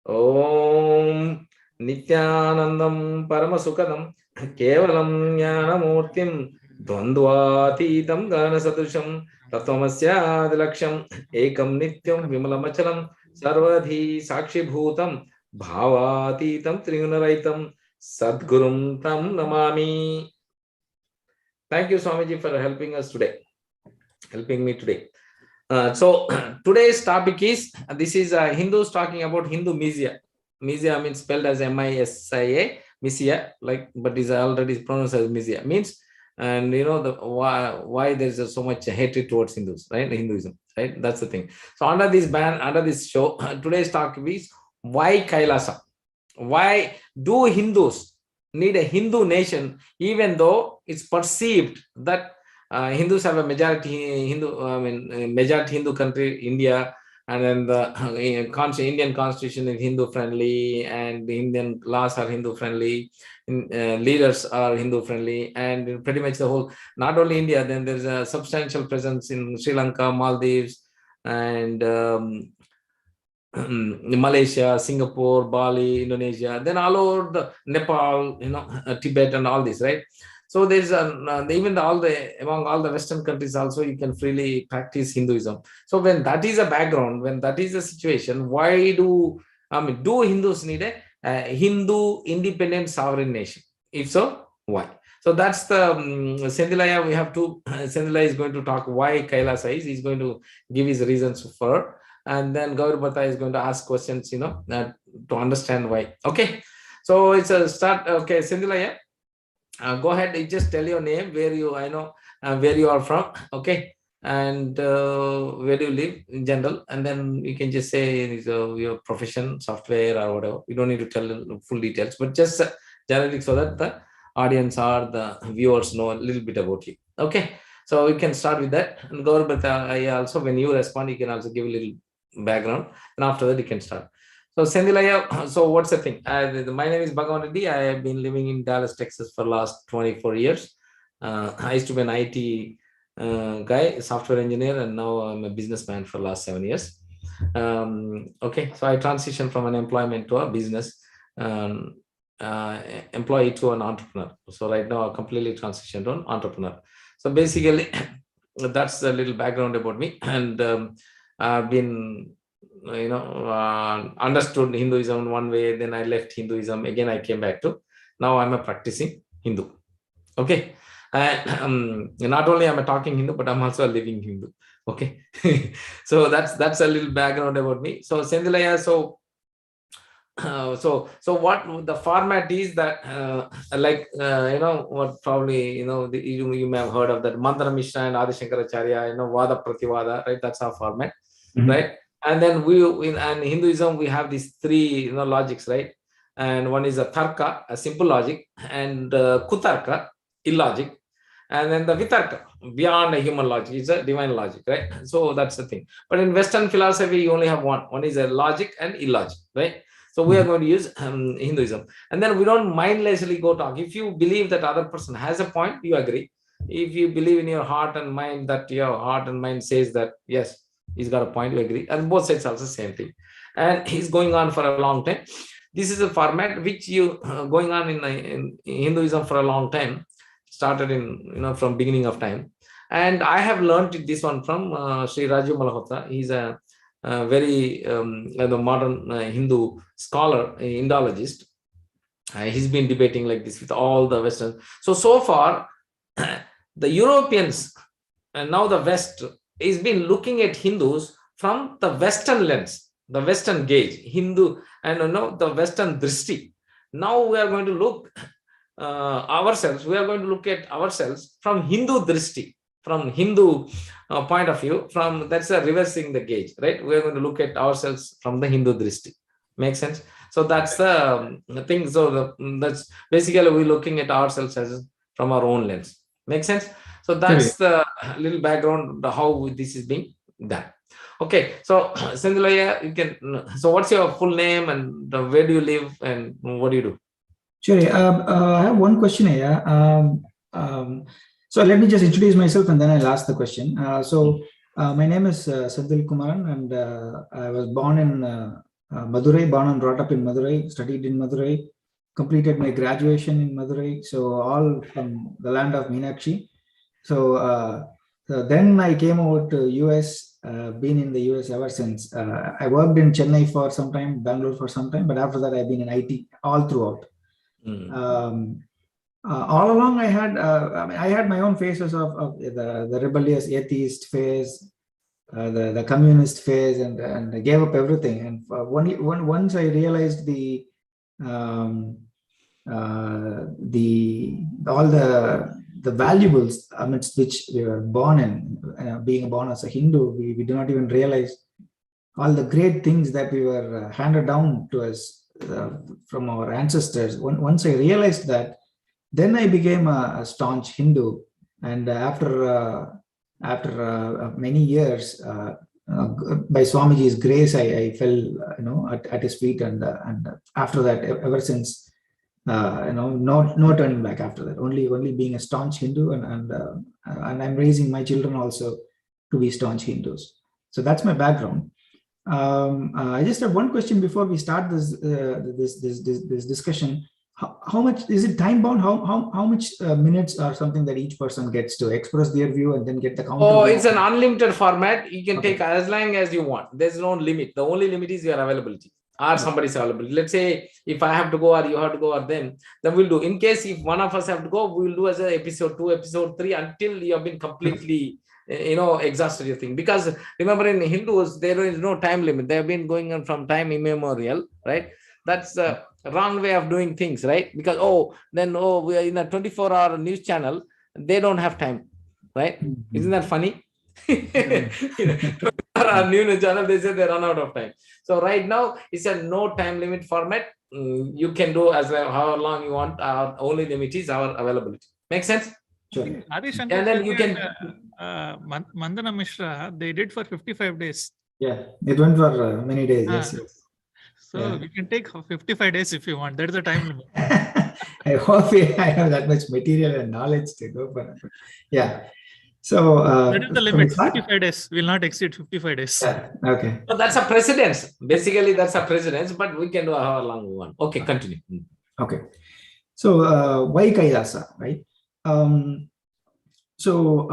Om Nityanandam Paramasukadam Kevalam Jnanamurtim Dvandvatitam Ganasadusham Tatvamasya Dilaksham Ekam Nityam Vimalamachalam Sarvadhi Sakshi Bhutam Bhavatitam Trigunaraitam Sadgurum Tam Namami. Thank you, Swamiji, for helping us today, helping me today. So today's topic is, this is Hindus talking about Hindumisia. Misia means spelled as M-I-S-I-A, Misia, like, but is already pronounced as Misia. Means, and you know the why there's so much hatred towards Hindus, right? Hinduism, right? That's the thing. So under this ban, under this show, today's topic is why Kailasa? Why do Hindus need a Hindu nation, even though it's perceived that Hindus have a majority majority Hindu country, India, and then the Indian constitution is Hindu friendly, and the Indian laws are Hindu friendly, leaders are Hindu friendly, and pretty much the whole, not only India, then there's a substantial presence in Sri Lanka, Maldives, and Malaysia, Singapore, Bali, Indonesia, then all over the Nepal, Tibet, and all this, right? So there's even among all the Western countries also, you can freely practice Hinduism. So when that is a background, when that is the situation, why do Hindus need a Hindu independent sovereign nation? If so, why? So that's the Sendilaya. We have to. Sendilaya is going to talk why Kailasa is. He's going to give his reasons for. And then Gaur Bhatta is going to ask questions, to understand why. Okay, so it's a start. Okay, Sindhilaya, go ahead. Just tell your name, where you are from. Okay, and where do you live in general, and then you can just say your profession, software or whatever. You don't need to tell full details, but just generally, so that the audience or the viewers know a little bit about you. Okay, so we can start with that. And Gaur Bhatta, also when you respond, you can also give a little background, and after that you can start. So Sendilaya, so what's the thing? My name is Bhagavan Reddy. I have been living in Dallas, Texas for the last 24 years. I used to be an IT guy, software engineer, and now I'm a businessman for the last 7 years. Okay, so I transitioned from an employment to a business employee to an entrepreneur. So right now I completely transitioned to an entrepreneur. So basically, that's a little background about me. And I've been, understood Hinduism in one way, then I left Hinduism, again I came back to, now I'm a practicing Hindu. Okay, and not only I'm a talking Hindu, but I'm also a living Hindu. Okay, so that's a little background about me. So Sendilaya, so what the format is that, what probably, you may have heard of that Mantra Mishra and Adi Shankaracharya, Vada Prativada, right? That's our format, right? And then in Hinduism, we have these three, logics, right? And one is a Tarka, a simple logic, and Kutarka, illogic, and then the Vitarka, beyond a human logic, is a divine logic, right? So that's the thing. But in Western philosophy, you only have one. One is a logic and illogic, right? So we are going to use Hinduism. And then we don't mindlessly go talk. If you believe that other person has a point, you agree. If you believe in your heart and mind that your heart and mind says that, yes, he's got a point, you agree. And both sides also same thing. And he's going on for a long time. This is a format which you going on in Hinduism for a long time. Started in, from beginning of time. And I have learned this one from Sri Raju Malhotra. He's a very the modern Hindu scholar, Indologist. He's been debating like this with all the Western. So far, the Europeans and now the West is been looking at Hindus from the Western lens, the Western gaze, Hindu, and the Western drishti. Now we are going to look ourselves. We are going to look at ourselves from Hindu drishti, from Hindu point of view. From that's a reversing the gauge, right? We are going to look at ourselves from the Hindu drishti. Makes sense? So that's the thing. So that's basically we're looking at ourselves as from our own lens. Makes sense? So that's the little background how this is being done. Okay, so Sendilaya, you can. So what's your full name and where do you live and what do you do? Sure. I have one question here. So let me just introduce myself and then I'll ask the question. My name is Sadil Kumaran, and I was born in Madurai, born and brought up in Madurai, studied in Madurai, completed my graduation in Madurai. So all from the land of Meenakshi. So then I came over to US, been in the US ever since. I worked in Chennai for some time, Bangalore for some time, but after that I've been in IT all throughout. All along I had my own phases of the rebellious atheist phase, the communist phase, and I gave up everything. And once I realized all the valuables amidst which we were born in, being born as a Hindu, we do not even realize all the great things that we were handed down to us from our ancestors. Once I realized that, then I became a staunch Hindu. And after many years, by Swamiji's grace, I fell, at his feet, and after that, ever since, no turning back after that. Only being a staunch Hindu, and I'm raising my children also to be staunch Hindus. So that's my background. I just have one question before we start this discussion. How much is it time bound? How much minutes or something that each person gets to express their view and then get the counter? Oh, it's an unlimited format. You can take as long as you want. There's no limit. The only limit is your availability or somebody's availability. Let's say if I have to go or you have to go or then we'll do. In case if one of us have to go, we'll do as an episode 2, episode 3 until you have been completely exhausted your thing. Because remember, in Hindus, there is no time limit. They have been going on from time immemorial, right? That's the wrong way of doing things, right? Because we are in a 24-hour news channel. They don't have time, right? Isn't that funny? Our news channel, they say they run out of time. So right now it's a no time limit format. You can do as how long you want. Our only limit is our availability. Make sense? Sure. And then you can Mandana Mishra, they did for 55 days. Yeah, it went for many days. Yes. So we can take 55 days if you want. That's the time limit. I hope I have that much material and knowledge to go for it. Yeah. So that is the limit. 55 days. Will not exceed 55 days. Yeah. Okay. So that's a precedence. Basically, that's a precedence, but we can do however long we want. Okay, continue. Okay. So why KAILASA, right? So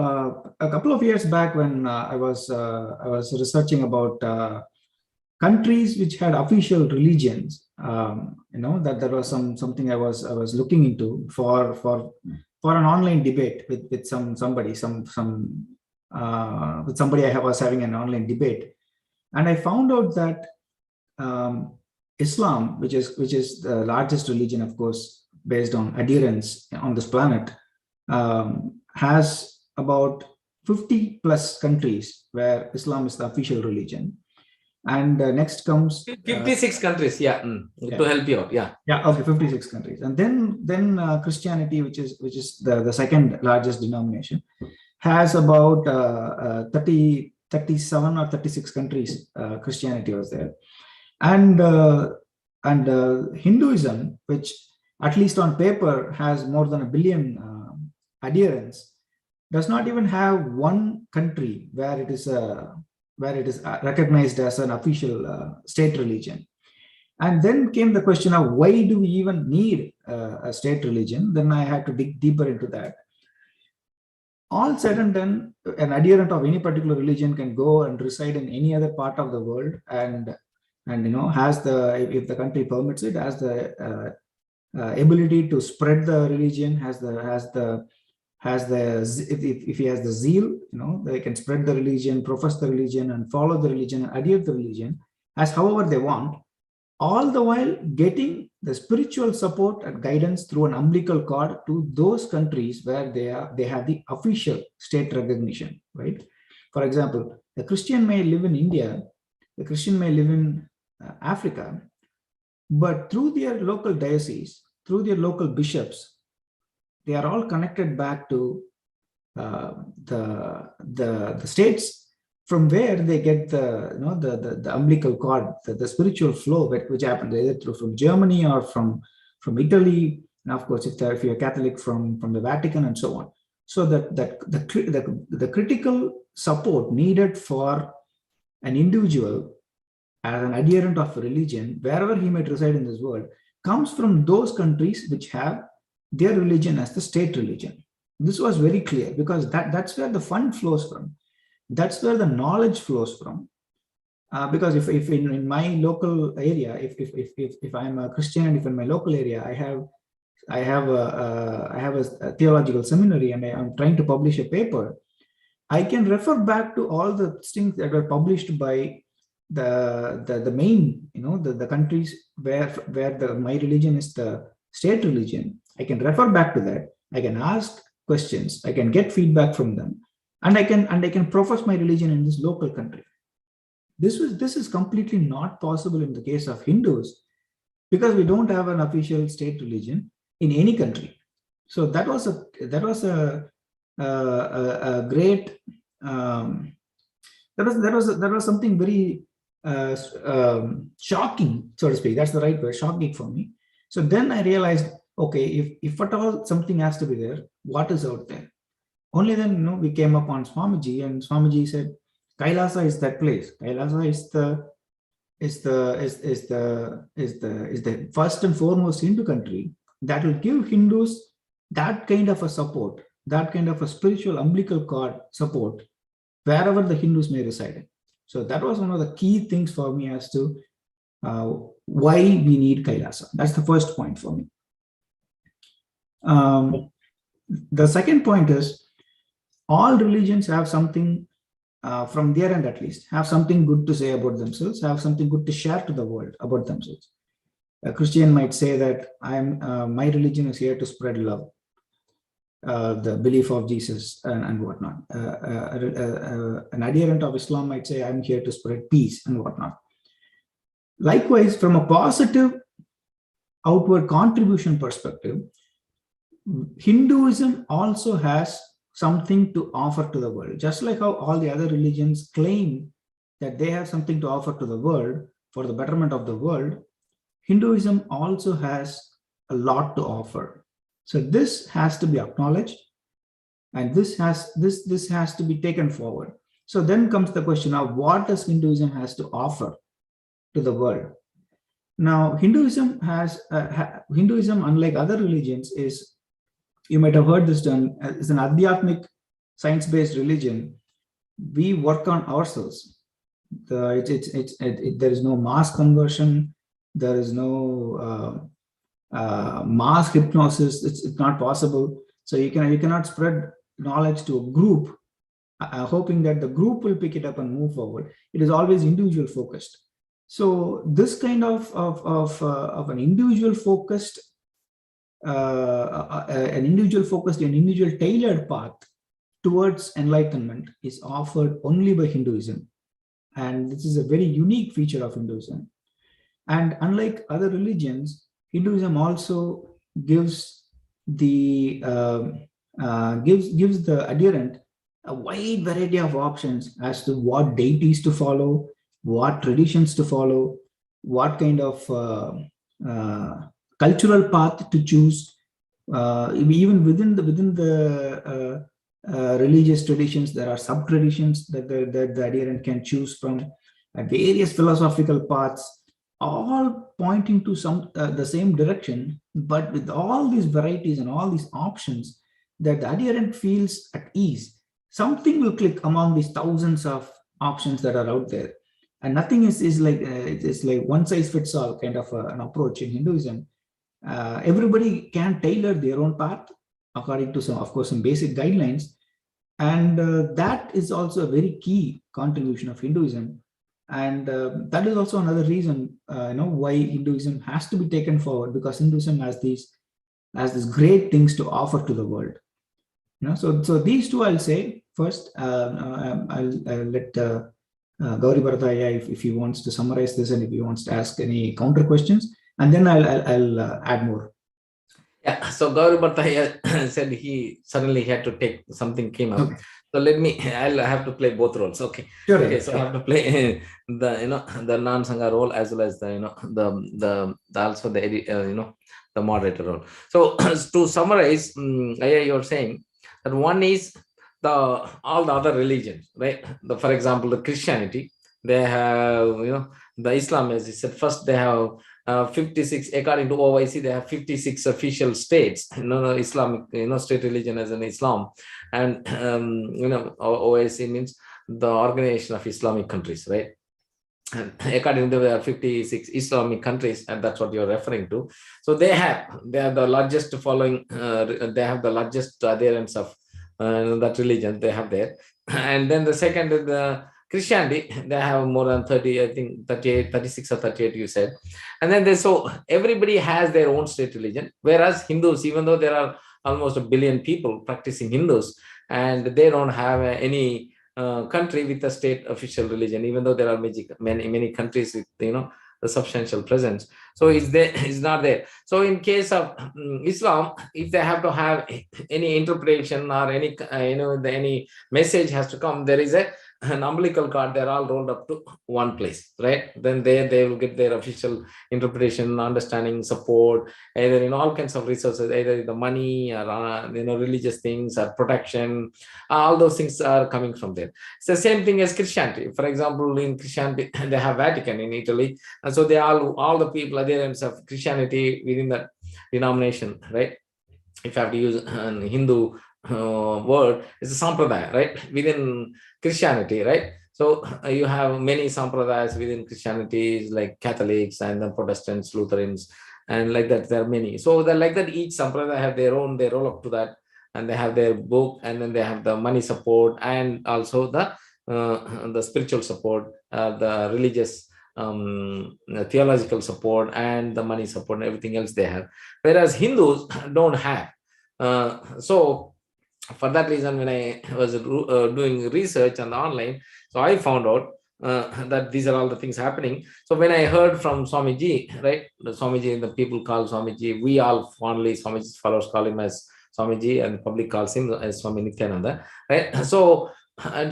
a couple of years back, when I was researching about countries which had official religions, that was something I was looking into for an online debate with somebody I was having an online debate, and I found out that Islam, which is the largest religion, of course, based on adherence on this planet, has about 50 plus countries where Islam is the official religion. And next comes 56 countries, to help you out, okay, 56 countries, and then Christianity, which is the second largest denomination, has about 37 or 36 countries. Christianity was there, and Hinduism, which at least on paper has more than 1 billion adherents, does not even have one country where it is recognized as an official state religion. And then came the question of why do we even need a state religion? Then I had to dig deeper into that. All said and done, an adherent of any particular religion can go and reside in any other part of the world, and has if the country permits it, has the ability to spread the religion, if he has the zeal, they can spread the religion, profess the religion, and follow the religion and adhere to the religion as however they want, all the while getting the spiritual support and guidance through an umbilical cord to those countries where they have the official state recognition, right? For example, a Christian may live in India, a Christian may live in Africa, but through their local diocese, through their local bishops, they are all connected back to the states from where they get the umbilical cord, the spiritual flow which happens either from Germany or from Italy, and of course if you're Catholic from the Vatican and so on. So that the critical support needed for an individual as an adherent of religion, wherever he might reside in this world, comes from those countries which have their religion as the state religion. This was very clear because that's where the fund flows from. That's where the knowledge flows from. Because if in my local area, if I'm a Christian and if in my local area I have a theological seminary and I'm trying to publish a paper, I can refer back to all the things that were published by the main, the countries where my religion is the state religion. I can refer back to that. I can ask questions. I can get feedback from them, and I can profess my religion in this local country. This is completely not possible in the case of Hindus because we don't have an official state religion in any country. So that was a great that was something very shocking, so to speak. That's the right word, shocking for me. So then I realized, okay, if at all something has to be there, what is out there? Only then, we came upon Swamiji, and Swamiji said, Kailasa is that place. Kailasa is the first and foremost Hindu country that will give Hindus that kind of a support, that kind of a spiritual umbilical cord support wherever the Hindus may reside. So that was one of the key things for me as to why we need Kailasa. That's the first point for me. The second point is all religions have something, from their end at least, have something good to say about themselves, have something good to share to the world about themselves. A Christian might say that my religion is here to spread love, the belief of Jesus and whatnot. An adherent of Islam might say, I'm here to spread peace and whatnot. Likewise, from a positive outward contribution perspective, Hinduism also has something to offer to the world. Just like how all the other religions claim that they have something to offer to the world for the betterment of the world, Hinduism also has a lot to offer. So this has to be acknowledged, and this has to be taken forward. So then comes the question of what does Hinduism has to offer to the world? Now, Hinduism, unlike other religions, is, you might have heard this term, is an adhyatmic, science-based religion. We work on ourselves. There is no mass conversion. There is no mass hypnosis. It's not possible. So you cannot spread knowledge to a group, hoping that the group will pick it up and move forward. It is always individual focused. So this kind of an individual focused, an individual tailored path towards enlightenment is offered only by Hinduism. And this is a very unique feature of Hinduism. And unlike other religions, Hinduism also gives the adherent a wide variety of options as to what deities to follow, what traditions to follow, what kind of cultural path to choose. Even within the religious traditions, there are sub-traditions that the adherent can choose from, various philosophical paths, all pointing to the same direction, but with all these varieties and all these options, that the adherent feels at ease. Something will click among these thousands of options that are out there, and nothing is like it's like one size fits all kind of an approach in Hinduism. Everybody can tailor their own path according to some basic guidelines, and that is also a very key contribution of Hinduism. And that is also another reason why Hinduism has to be taken forward, because Hinduism has these great things to offer to the world. So these two I'll say first. I'll let Gauri Bharataya if he wants to summarize this and if he wants to ask any counter questions, and then I'll add more. Yeah, so Gauri Bhattaya said he suddenly had to take something came up. Okay. So I'll have to play both roles. Okay. Sure. Okay. So I have to play the non-sangha role as well as the moderator role. So to summarize, you're saying that one is all the other religions, right? For example, the Christianity, they have the Islam, as he said, first they have 56, according to OIC, they have 56 official states, Islamic, state religion as an Islam. And, OIC means the Organization of Islamic Countries, right? And according to there are 56 Islamic countries, and that's what you're referring to. So they have the largest following, they have the largest adherents of that religion they have there. And then the second is the Christianity, they have more than 30, I think 38, 36 or 38 you said. And then so everybody has their own state religion, whereas Hindus, even though there are almost 1 billion people practicing Hindus, and they don't have any country with a state official religion, even though there are many countries with the substantial presence. So it's not there. So in case of Islam, if they have to have any interpretation or any any message has to come, there is an umbilical cord, they're all rolled up to one place, right? Then they will get their official interpretation, understanding, support, either in all kinds of resources, either the money or religious things or protection. All those things are coming from there. It's the same thing as Christianity. For example, in Christianity, they have Vatican in Italy, and so they all the people adherents of Christianity within that denomination, right? If I have to use a Hindu word, it's a sampradaya, right? Within Christianity, right? So you have many sampradayas within Christianity, like Catholics and then Protestants, Lutherans, and like that. There are many. So they're like that. Each sampradaya have their own. They roll up to that, and they have their book, and then they have the money support, and also the spiritual support, the religious, theological support, and the money support, and everything else they have. Whereas Hindus don't have. So for that reason, when I was doing research on the online, so I found out that these are all the things happening. So when I heard from Swamiji, right, the Swamiji, the people call Swamiji, we all fondly, Swamiji's followers call him as Swamiji, and the public calls him as Swami Nityananda, right? So when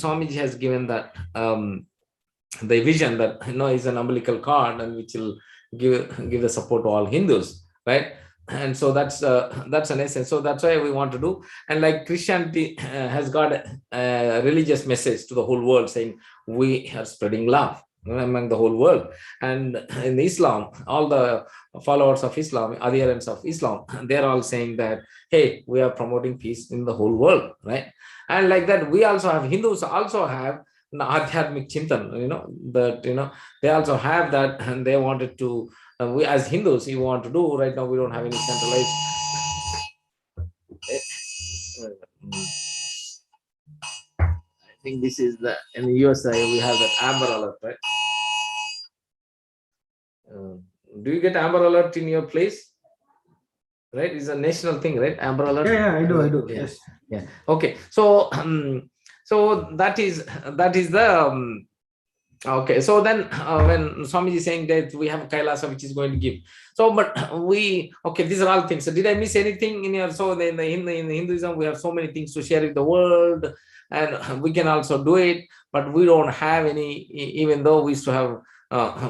Swamiji has given that the vision that is an umbilical cord and which will give the support to all Hindus, right? And so that's an essence. So that's why we want to do. And like Christianity has got a religious message to the whole world, saying we are spreading love among the whole world. And in Islam, all the followers of Islam, adherents of Islam, they're all saying that, hey, we are promoting peace in the whole world, right? And like that, we also have, Hindus also have Adhyatmic Chintan, that they also have that, and they wanted to. We as Hindus, we want to do right now. We don't have any centralized. I think this is in the USA we have that Amber Alert, right? Do you get Amber Alert in your place? Right, it's a national thing, right? Amber Alert. Yeah, I do. Yeah. Yes. Yeah. Okay. So that is the. Okay, so then when Swamiji is saying that we have Kailasa which is going to give. So, but these are all things. So did I miss anything in your, so in Hinduism, we have so many things to share with the world, and we can also do it, but we don't have any, even though we used to have,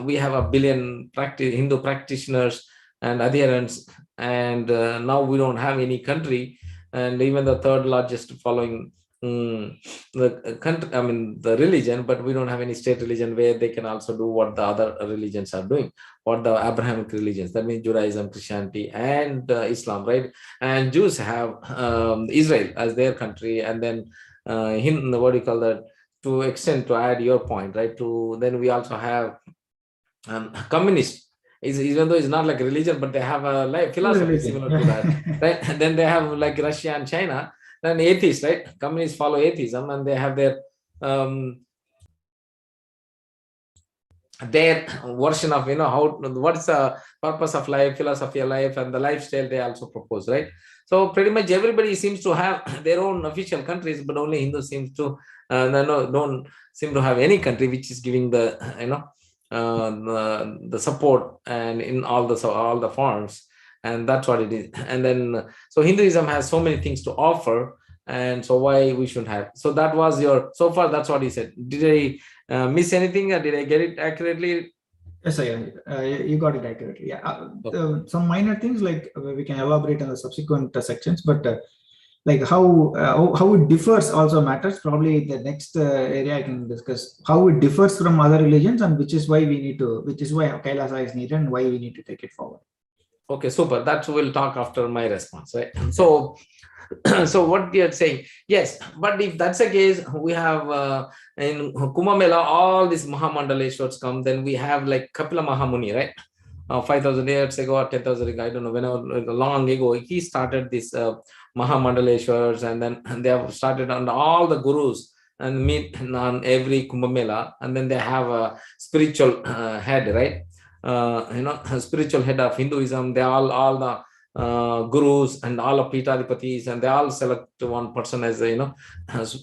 we have 1 billion Hindu practitioners and adherents, and now we don't have any country, and even the third largest following the country, the religion, but we don't have any state religion where they can also do what the other religions are doing, what the Abrahamic religions, that means Judaism, Christianity, and Islam, right? And Jews have Israel as their country, and then what do you call that, to extend, to add your point, right, to then we also have communist, even though it's not like a religion, but they have a like philosophy similar to that, right? And then they have like Russia and China. Then atheists, right? Communists follow atheism, and they have their version of what's the purpose of life, philosophy of life, and the lifestyle they also propose, right? So pretty much everybody seems to have their own official countries, but only Hindus seems to don't seem to have any country which is giving the the support and in all the forms. And that's what it is. And then so Hinduism has so many things to offer, and so why we shouldn't have. So that was your, so far that's what he said. Did I miss anything, or did I get it accurately? Yes, you got it accurately. Yeah, some minor things like we can elaborate on the subsequent sections, but like how it differs also matters. Probably the next area I can discuss how it differs from other religions, and which is why Kailasa is needed and why we need to take it forward. Okay, super. That we'll talk after my response, right? So, so what you're saying, yes, but if that's the case, we have in Kumbh Mela, all these Mahamandaleshwars come, then we have like Kapila Mahamuni, right? 5,000 years ago or 10,000 ago, I don't know, whenever long ago, he started this Mahamandaleshwars, and then they have started on all the gurus and meet on every Kumbh Mela, and then they have a spiritual head, right? Spiritual head of Hinduism. They all the gurus and all of Pitadipatis, and they all select one person as a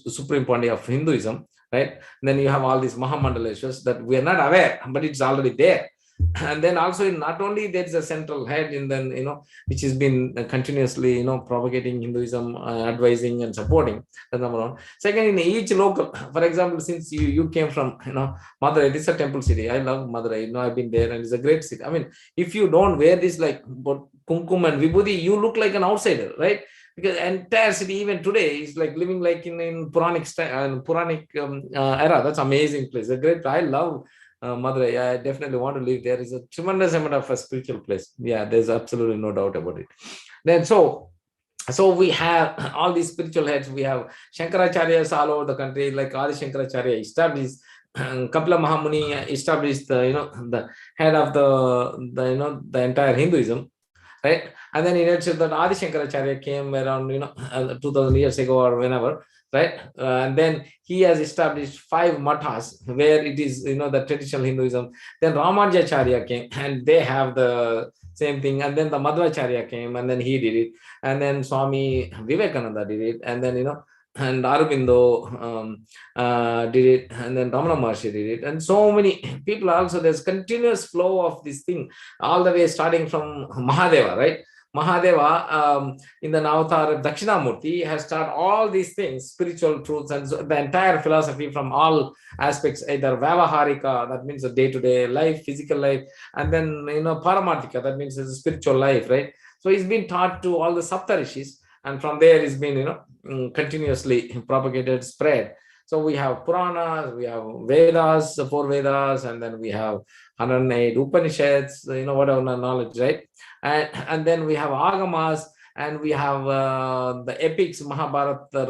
supreme pontiff of Hinduism, right? And then you have all these Mahamandaleshwars that we are not aware, but it's already there. And then also not only there is a central head, and then which has been continuously propagating Hinduism, advising and supporting. That's number one. Second, in each local, for example, since you came from Madurai, it is a temple city. I love Madurai. I've been there, and it's a great city. I mean, if you don't wear this like kumkum and vibhuti, you look like an outsider, right? Because entire city, even today, is like living like in Puranic era. That's amazing place. A great. I love Madurai. I definitely want to live there. It's a tremendous amount of a spiritual place. Yeah, there's absolutely no doubt about it. Then so we have all these spiritual heads. We have Shankaracharyas all over the country, like Adi Shankaracharya established, Kapila Mahamuni established the head of the entire Hinduism, right? And then in addition that Adi Shankaracharya came around 2000 years ago or whenever, right? And then he has established 5 mathas where it is the traditional Hinduism. Then Ramanujacharya came, and they have the same thing. And then the Madhvacharya came, and then he did it. And then Swami Vivekananda did it. And then and Aurobindo did it, and then Ramana Maharshi did it, and so many people also. There's continuous flow of this thing all the way starting from Mahadeva, right? Mahadeva in the Navatar Dakshinamurti has taught all these things, spiritual truths, and so the entire philosophy from all aspects, either Vyavaharika, that means the day-to-day life, physical life, and then Paramarthika, that means the spiritual life, right? So he's been taught to all the Saptarishis, and from there it's been continuously propagated, spread. So we have Puranas, we have Vedas, 4 Vedas, and then we have 108 Upanishads, whatever knowledge, right? And then we have Agamas, and we have the epics, Mahabharata,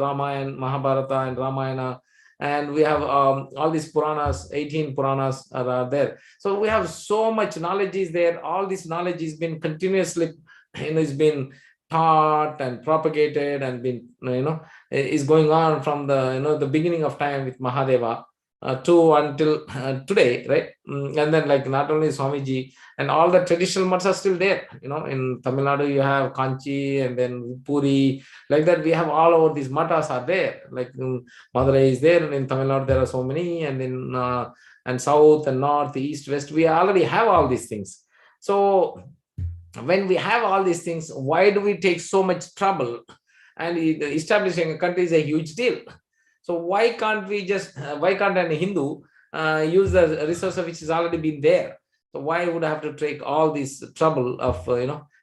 Mahabharata and Ramayana, and we have all these Puranas, 18 Puranas are there. So we have so much knowledge is there. All this knowledge has been continuously, it's been taught and propagated and been, is going on from the, the beginning of time with Mahadeva to until today, right? And then like not only Swamiji, and all the traditional mats are still there. In Tamil Nadu, you have Kanchi, and then Puri, like that. We have all over these matas are there. Like Madurai is there, and in Tamil Nadu there are so many, and in and south and north, east, west, we already have all these things. So when we have all these things, why do we take so much trouble? And establishing a country is a huge deal. So why can't we just, why can't an Hindu use the resource which has already been there? So why would I have to take all this trouble of,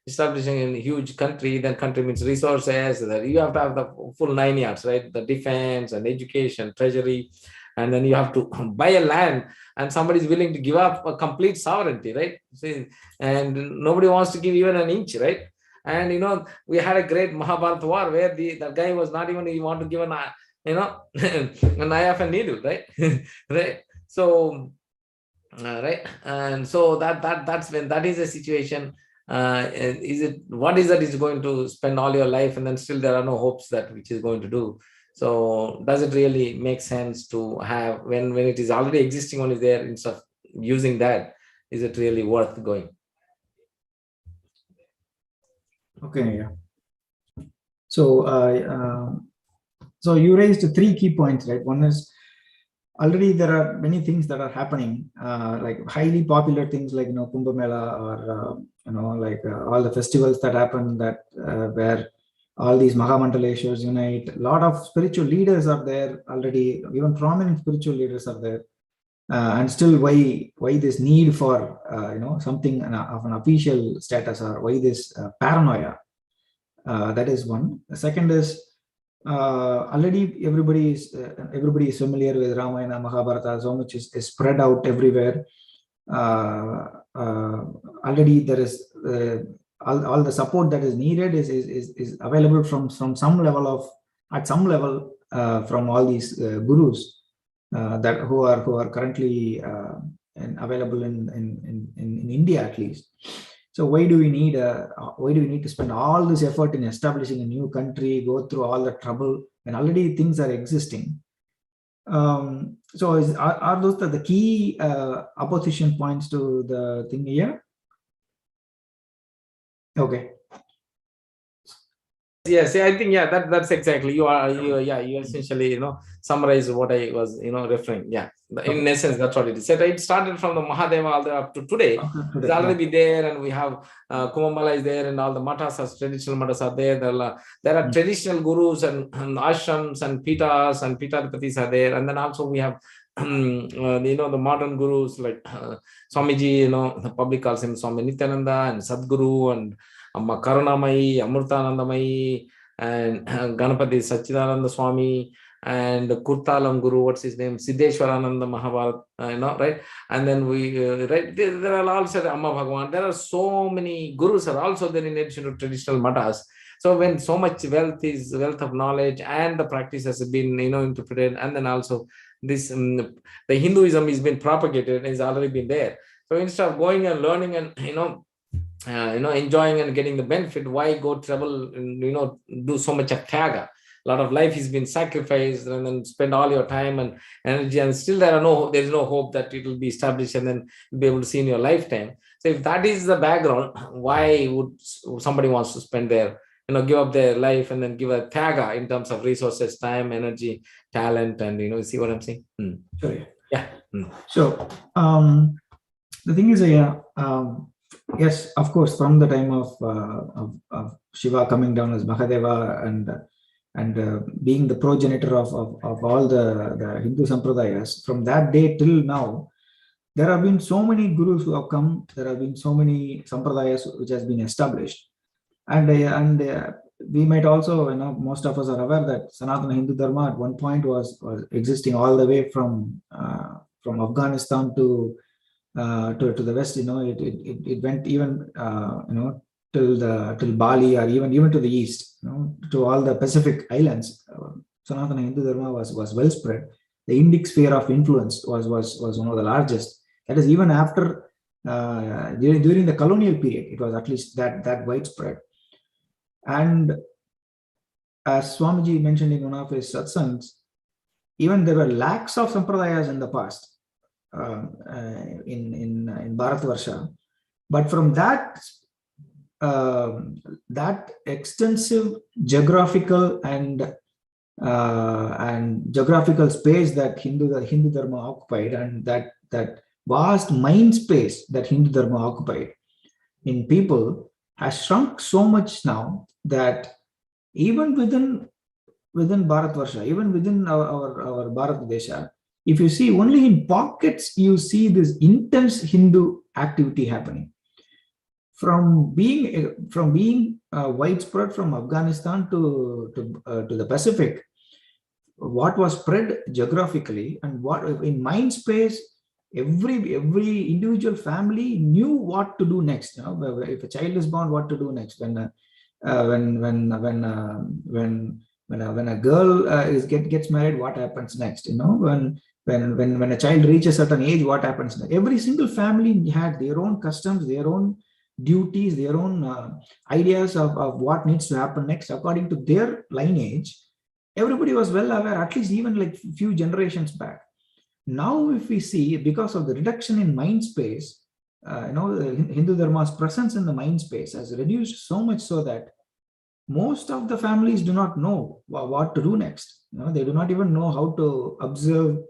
establishing a huge country? Then country means resources, you have to have the full 9 yards, right? The defense and education, treasury, and then you have to buy a land, and somebody is willing to give up a complete sovereignty, right? See, and nobody wants to give even an inch, right? And we had a great Mahabharata war where the guy was not even, he want to give an an eye of a needle, right? Right. So right, and so that's when that is a situation. Is it, what is that is going to spend all your life, and then still there are no hopes that which is going to do? So does it really make sense to have, when it is already existing, one is there, instead of using that, is it really worth going? Okay, yeah. So so you raised 3 key points, right? One is, already there are many things that are happening, like highly popular things like Kumbh Mela, or like all the festivals that happen, that where all these Mahamandaleshwars unite. A lot of spiritual leaders are there already, even prominent spiritual leaders are there, and still why this need for something of an official status, or why this paranoia? That is one. The second is, already everybody is familiar with Ramayana, Mahabharata. So much is spread out everywhere. Already there is all the support that is needed is available from some level from all these gurus that who are currently available in India at least. So why do we need to spend all this effort in establishing a new country, go through all the trouble when already things are existing? So are those the key opposition points to the thing here? Okay. Yes, I think that's exactly you essentially summarize what I was referring. In essence, that's what it is. So it started from the Mahadeva all the way up to today. It's already there, and we have Kumbhamela is there, and all the matas, traditional matas are there. There are traditional gurus and ashrams and pitas and pitadpatis are there, and then also we have the modern gurus like Swamiji. The public calls him Swami Nityananda and Sadguru and Amma Karunamayi, Amrutanandamayi, and Ganapati Sachidananda Swami, and Kurtalam Guru, what's his name? Siddheshwarananda Mahabharat, right? And then we, right, there are also Amma Bhagavan. There are so many gurus are also there in addition to traditional matas. So when so much wealth of knowledge and the practice has been, interpreted, and then also this, the Hinduism has been propagated, has already been there. So instead of going and learning and, enjoying and getting the benefit, why go travel and do so much of tyaga? A lot of life has been sacrificed, and then spend all your time and energy, and still there is no hope that it will be established and then you'll be able to see in your lifetime. So if that is the background, why would somebody wants to spend their give up their life and then give a tyaga in terms of resources, time, energy, talent, and see what I'm saying? Sure. Yeah. So the thing is, yes, of course, from the time of Shiva coming down as Mahadeva and being the progenitor of all the Hindu sampradayas, from that day till now, there have been so many gurus who have come. There have been so many sampradayas which has been established, and we might also, most of us are aware that Sanatana Hindu Dharma at one point was existing all the way from Afghanistan to the west. It went even till Bali, or even to the east, to all the Pacific islands. Sanatana Hindu Dharma was well spread. The Indic sphere of influence was one of the largest. That is, even after during the colonial period, it was at least that widespread. And as Swamiji mentioned in one of his satsangs, even there were lakhs of sampradayas in the past in Bharatvarsha, but from that extensive geographical and geographical space that Hindu Dharma occupied, and that vast mind space that Hindu Dharma occupied in people has shrunk so much now that even within Bharatvarsha, even within our Bharat Desha, if you see only in pockets, you see this intense Hindu activity happening. From being widespread from Afghanistan to the Pacific, what was spread geographically and what in mind space, every individual family knew what to do next. If a child is born, what to do next. When a girl gets married, what happens next? When a child reaches a certain age, what happens next? Every single family had their own customs, their own duties, their own ideas of what needs to happen next according to their lineage. Everybody was well aware, at least even like few generations back. Now, if we see, because of the reduction in mind space, Hindu Dharma's presence in the mind space has reduced so much so that most of the families do not know what to do next. They do not even know how to observe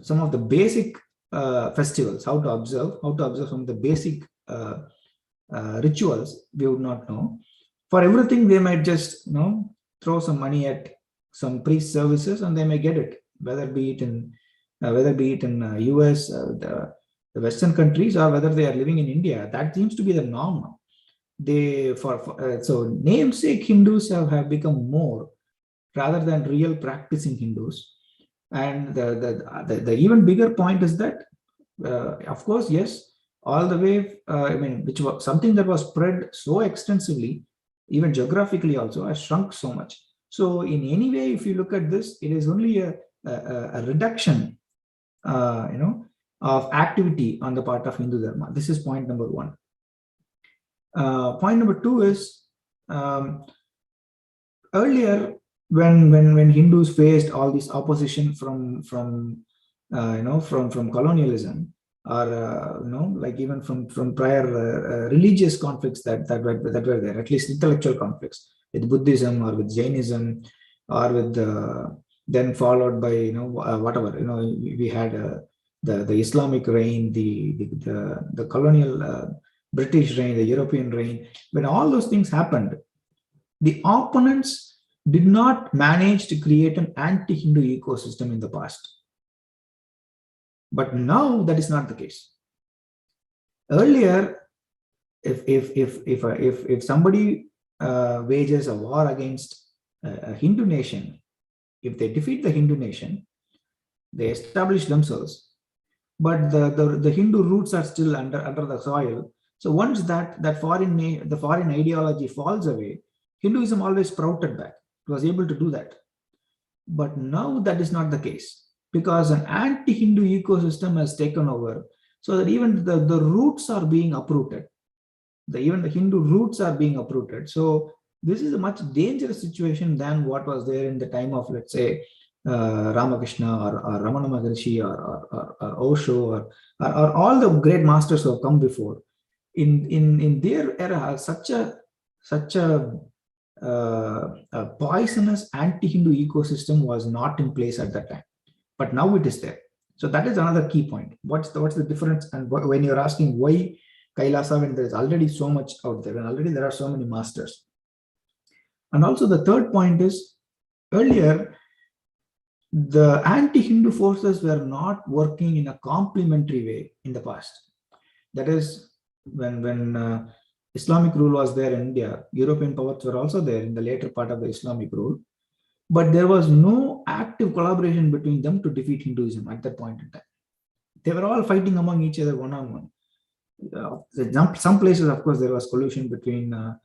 some of the basic festivals, how to observe some of the basic rituals. We would not know. For everything, they might just throw some money at some priest services and they may get it, whether be it in US, the Western countries, or whether they are living in India. That seems to be the norm now. So namesake Hindus have become more rather than real practicing Hindus. And the even bigger point is that, of course, yes, all the way, which was something that was spread so extensively, even geographically also, has shrunk so much. So in any way, if you look at this, it is only a reduction, of activity on the part of Hindu Dharma. This is point number one. Point number two is, earlier, when Hindus faced all this opposition from colonialism, or like even from prior religious conflicts that were there, at least intellectual conflicts with Buddhism or with Jainism, or with then followed by whatever we had the Islamic reign, the colonial British reign, the European reign. When all those things happened, the opponents did not manage to create an anti-Hindu ecosystem in the past. But now that is not the case. Earlier, if somebody wages a war against a Hindu nation, if they defeat the Hindu nation, they establish themselves, but the Hindu roots are still under the soil. So once the foreign ideology falls away, Hinduism always sprouted back. It was able to do that. But now that is not the case, because an anti-Hindu ecosystem has taken over, so that even the roots are being uprooted. Even the Hindu roots are being uprooted. So this is a much dangerous situation than what was there in the time of, let's say, Ramakrishna or Ramana Maharshi or Osho or all the great masters who have come before. In their era, such a poisonous anti-Hindu ecosystem was not in place at that time, but now it is there. So that is another key point. What's the difference? And when you're asking why Kailasa, when there is already so much out there, and already there are so many masters. And also the third point is, earlier the anti-Hindu forces were not working in a complementary way in the past. That is, when Islamic rule was there in India, European powers were also there in the later part of the Islamic rule, but there was no active collaboration between them to defeat Hinduism at that point in time. They were all fighting among each other one-on-one. Some places, of course, there was collusion between the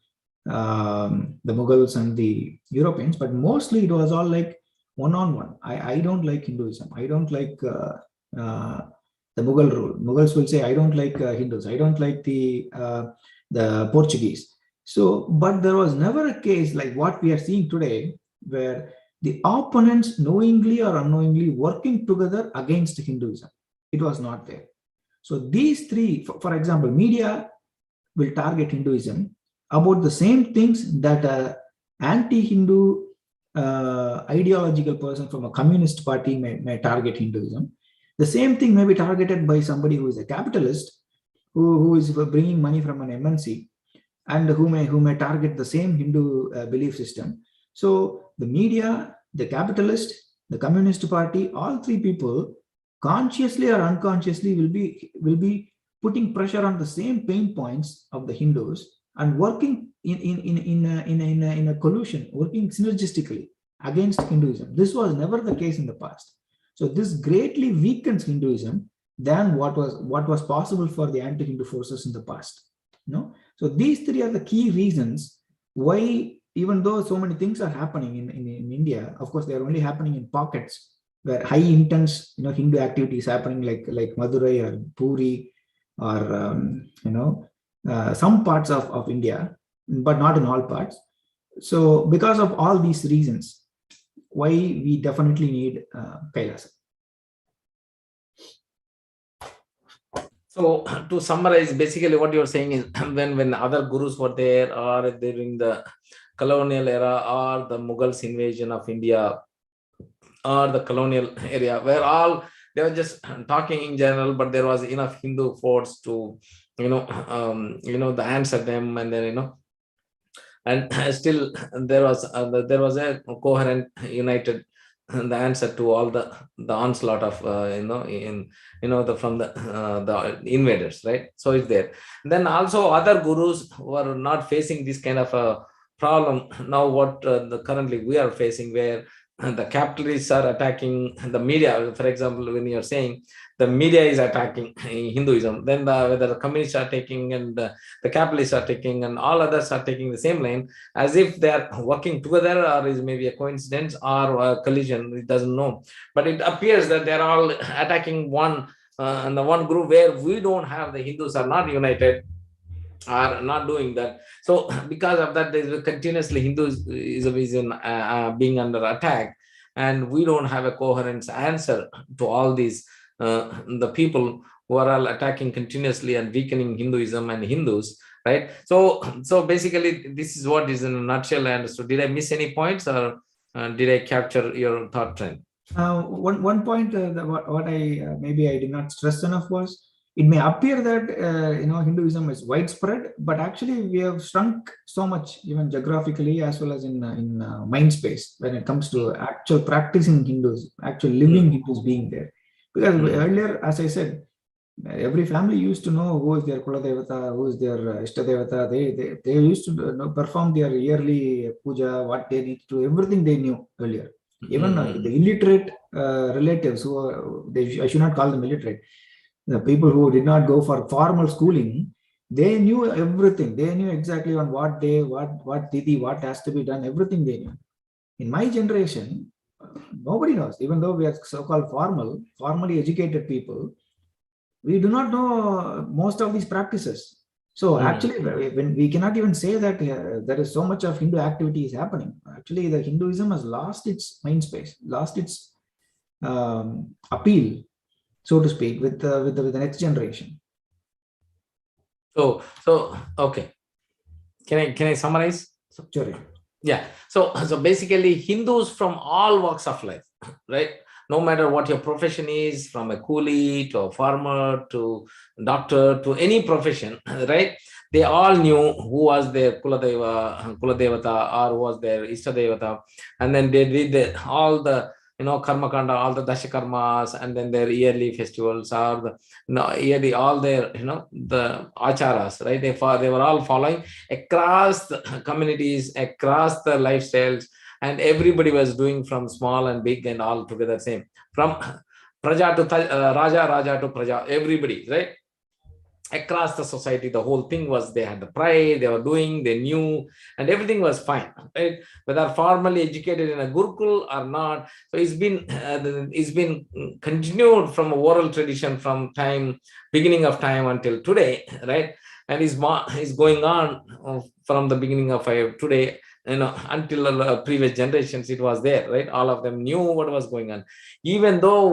Mughals and the Europeans, but mostly it was all like one-on-one. I don't like Hinduism. I don't like the Mughal rule. Mughals will say, I don't like Hindus. I don't like the Portuguese. So, but there was never a case like what we are seeing today, where the opponents knowingly or unknowingly working together against Hinduism. It was not there. So these three, for example, media will target Hinduism about the same things that an anti-Hindu ideological person from a communist party may target Hinduism. The same thing may be targeted by somebody who is a capitalist, who is bringing money from an MNC, and who may target the same Hindu belief system. So the media, the capitalist, the communist party, all three people, consciously or unconsciously, will be putting pressure on the same pain points of the Hindus and working in a collusion, working synergistically against Hinduism. This was never the case in the past. So this greatly weakens Hinduism than what was possible for the anti-Hindu forces in the past. So these three are the key reasons why, even though so many things are happening in India, of course they are only happening in pockets where high intense Hindu activity is happening, like Madurai or Puri or some parts of India, but not in all parts. So because of all these reasons, why we definitely need Kailasa. So to summarize, basically what you're saying is, when other gurus were there, or during the colonial era, or the Mughals invasion of India, or the colonial area, where they were just talking in general, but there was enough Hindu force to the answer them, and then and still there was a coherent, united the answer to all the onslaught of from the invaders, right? So it's there. Then also other gurus were not facing this kind of problem now what currently we are facing, where the capitalists are attacking the media. For example, when you're saying the media is attacking Hinduism, then whether the communists are taking and the capitalists are taking and all others are taking the same line, as if they are working together, or is maybe a coincidence or a collision, it doesn't know. But it appears that they're all attacking one and the one group, where we don't have, the Hindus are not united, are not doing that. So because of that, there's continuously Hinduism is being under attack, and we don't have a coherent answer to all these the people who are all attacking continuously and weakening Hinduism and Hindus, right? So basically this is what is in a nutshell. And so did I miss any points, or did I capture your thought trend? One point what I maybe I did not stress enough was, it may appear that Hinduism is widespread, but actually we have shrunk so much, even geographically as well as in mind space, when it comes to actual practicing Hindus, actual living Hindus being there. Because earlier, as I said, every family used to know who is their Kula Devata, who is their Ishta Devata. They used to perform their yearly puja, what they need to, everything they knew earlier. Even the illiterate relatives, I should not call them illiterate, the people who did not go for formal schooling, they knew everything. They knew exactly on what day, what tithi, what has to be done, everything they knew. In my generation, nobody knows. Even though we are so-called formally educated people, we do not know most of these practices. So actually, when we cannot even say that there is so much of Hindu activity is happening. Actually, the Hinduism has lost its mind space, lost its appeal, so to speak, with the next generation. So okay, can I summarize? Sure. Yeah. So basically, Hindus from all walks of life, right? No matter what your profession is, from a coolie to a farmer to doctor to any profession, right? They all knew who was their Kula Devata, or who was their Ishta Devata, and then they did all the karma kanda, all the dashakarmas, and then their yearly festivals, or the yearly, all their the acharas, right? They were all following across the communities, across the lifestyles, and everybody was doing from small and big and all together same, from praja to raja, raja to praja, everybody, right? Across the society, the whole thing was, they had the pride, they were doing, they knew, and everything was fine, right? Whether formally educated in a gurukul or not. So it's been continued from a oral tradition from beginning of time until today, right? And is going on from the beginning of today, until previous generations, it was there, right? All of them knew what was going on. Even though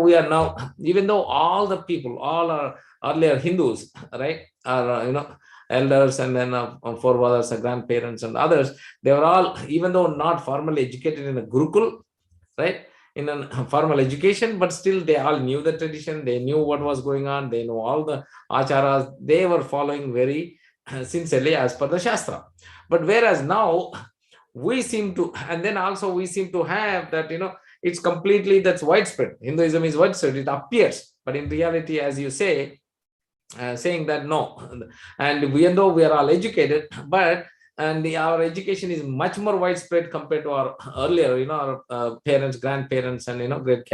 all the people, all are earlier Hindus, right, or elders, and then forefathers and grandparents and others, they were all, even though not formally educated in a gurukul, right, in a formal education, but still they all knew the tradition, they knew what was going on, they know all the acharas, they were following very sincerely as per the Shastra. But whereas now we seem to, and then also we seem to have that, it's completely, that's widespread. Hinduism is widespread, it appears, but in reality, as you say, saying that no, and even though we are all educated, but our education is much more widespread compared to our earlier, our parents, grandparents, and great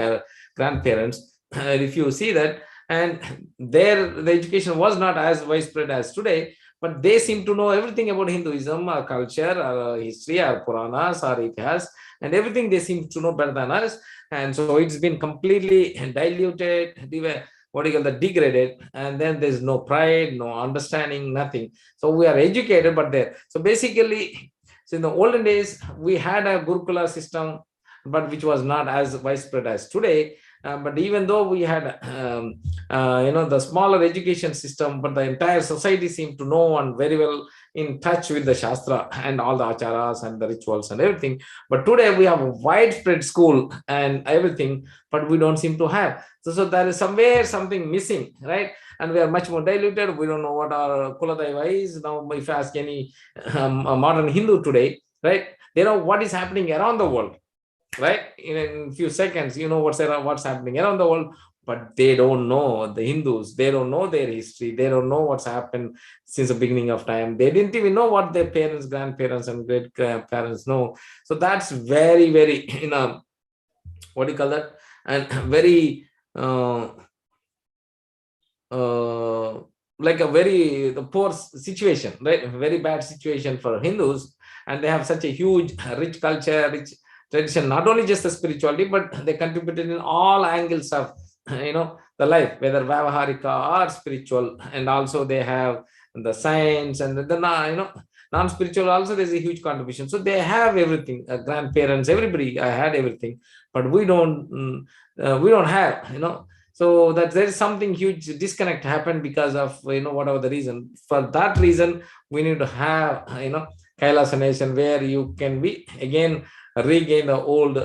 grandparents. If you see that, and the education was not as widespread as today, but they seem to know everything about Hinduism, our culture, our history, our Puranas, our Itihas, and everything they seem to know better than us. And so it's been completely diluted, what do you call the degraded, and then there's no pride, no understanding, nothing. So we are educated, but there. So basically, so in the olden days, we had a Gurukula system, but which was not as widespread as today. But even though we had, the smaller education system, but the entire society seemed to know and very well in touch with the Shastra and all the acharas and the rituals and everything. But today we have a widespread school and everything, but we don't seem to have. So there is somewhere something missing, right? And we are much more diluted. We don't know what our Kuladaiva is. Now, if you ask any a modern Hindu today, right, they know what is happening around the world. Right, in a few seconds, what's happening around the world, but they don't know the Hindus. They don't know their history. They don't know what's happened since the beginning of time. They didn't even know what their parents, grandparents, and great grandparents know. So that's very, very, what do you call that? And very, like a very poor situation, right? A very bad situation for Hindus. And they have such a huge, rich culture, rich tradition, not only just the spirituality, but they contributed in all angles of, the life, whether Vyavaharika or spiritual. And also they have the science and the non-spiritual also, there's a huge contribution. So they have everything, grandparents, everybody had everything, but we don't have. So that there is something huge disconnect happened because of whatever the reason. For that reason, we need to have Kailasa nation where you can be again regain the old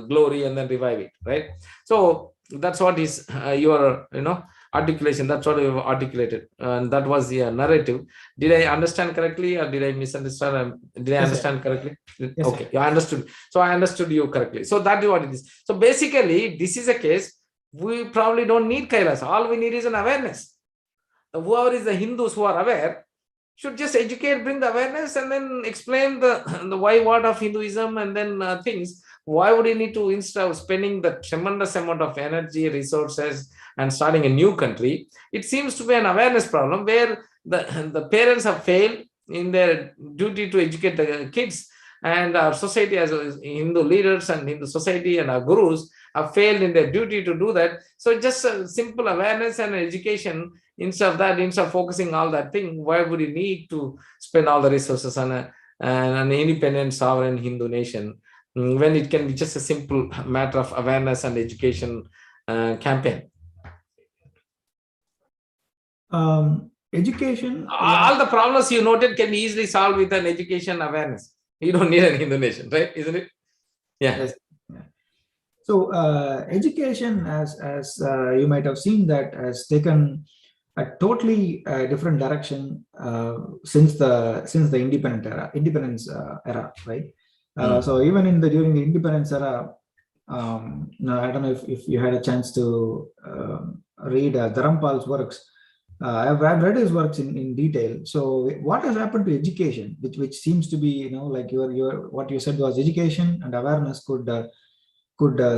glory and then revive it, right? So that's what is your articulation. That's what you articulated, and that was the narrative. Did I understand correctly, or did I misunderstand? Did I understand correctly? Yes, okay, you understood. So I understood you correctly. So that is what it is. So basically, this is a case. We probably don't need Kailasa. All we need is an awareness. Whoever is the Hindus who are aware should just educate, bring the awareness, and then explain the why, what of Hinduism, and then things. Why would you need to, instead of spending the tremendous amount of energy, resources, and starting a new country? It seems to be an awareness problem where the parents have failed in their duty to educate the kids, and our society as Hindu leaders and Hindu society and our gurus have failed in their duty to do that. So just a simple awareness and education. Instead of focusing all that thing, why would you need to spend all the resources on an independent, sovereign Hindu nation when it can be just a simple matter of awareness and education campaign? Education. All the problems you noted can be easily solved with an education awareness. You don't need an Hindu nation, right? Isn't it? Yeah. Yes. So education, as you might have seen, that has taken a totally different direction since the independence era, right? So even during the independence era, I don't know if you had a chance to read Dharampal's works. I've read his works in detail. So what has happened to education, which seems to be, like your what you said was education and awareness could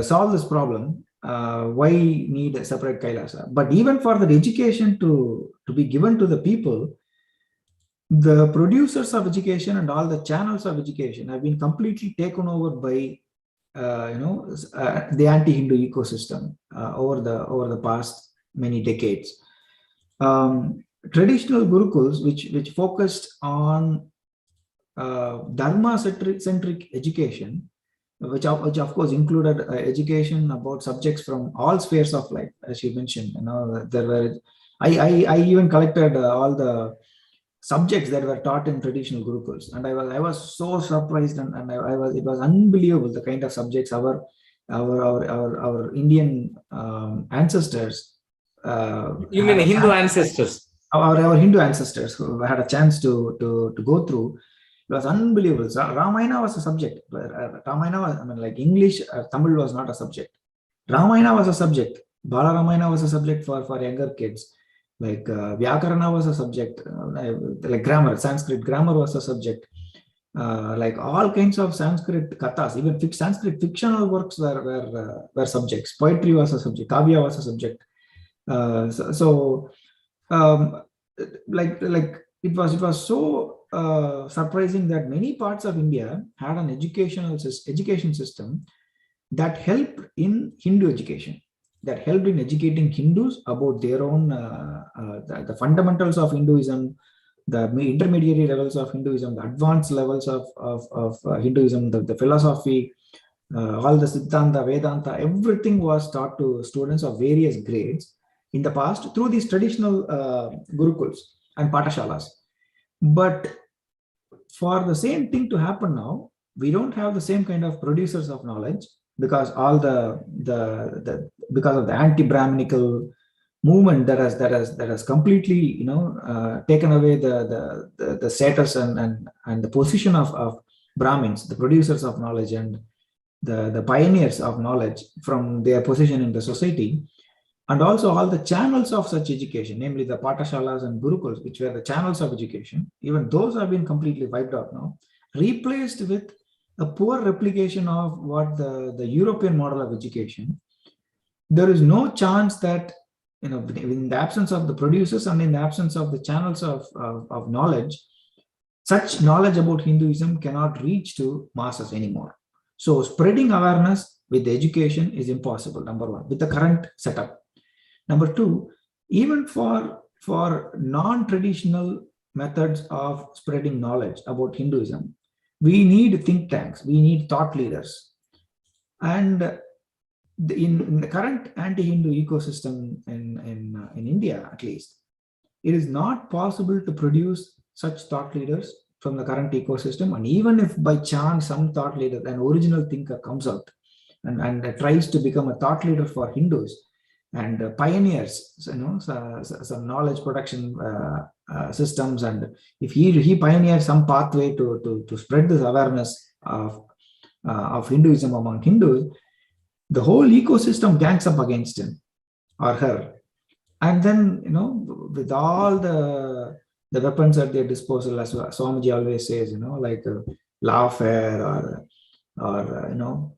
solve this problem. Why need a separate Kailasa? But even for the education to be given to the people, the producers of education and all the channels of education have been completely taken over by the anti-Hindu ecosystem over the past many decades. Traditional gurukuls, which focused on dharma-centric education, which of course included education about subjects from all spheres of life, as you mentioned. There were I even collected all the subjects that were taught in traditional gurukuls, and I was so surprised, and it was unbelievable the kind of subjects our Indian ancestors. You mean Hindu ancestors? Our Hindu ancestors who had a chance to go through. It was unbelievable. So Ramayana was a subject. Ramayana was, like English, Tamil was not a subject. Ramayana was a subject. Bala Ramayana was a subject for younger kids. Like Vyakarana was a subject. Like grammar, Sanskrit grammar was a subject. Like all kinds of Sanskrit kathas, even Sanskrit fictional works were subjects. Poetry was a subject. Kavya was a subject. Like it was so surprising that many parts of India had an education system that helped in Hindu education, that helped in educating Hindus about their own the fundamentals of Hinduism, the intermediary levels of Hinduism, the advanced levels of Hinduism, the philosophy, all the Siddhanta, Vedanta, everything was taught to students of various grades in the past through these traditional gurukuls and patashalas. But for the same thing to happen now, we don't have the same kind of producers of knowledge, because all because of the anti-Brahminical movement that has completely taken away the status and the position of Brahmins, the producers of knowledge and the pioneers of knowledge, from their position in the society. And also all the channels of such education, namely the Patashalas and Gurukuls, which were the channels of education, even those have been completely wiped out now, replaced with a poor replication of what the European model of education. There is no chance that, in the absence of the producers and in the absence of the channels of knowledge, such knowledge about Hinduism cannot reach to masses anymore. So spreading awareness with the education is impossible, number one, with the current setup. Number two, even for non-traditional methods of spreading knowledge about Hinduism, we need think tanks, we need thought leaders. And in the current anti-Hindu ecosystem in India, at least, it is not possible to produce such thought leaders from the current ecosystem. And even if by chance some thought leader, an original thinker comes out and tries to become a thought leader for Hindus and pioneers, some knowledge production systems, and if he pioneers some pathway to spread this awareness of Hinduism among Hindus, the whole ecosystem gangs up against him or her. And then, with all the weapons at their disposal, as Swamiji always says, like lawfare or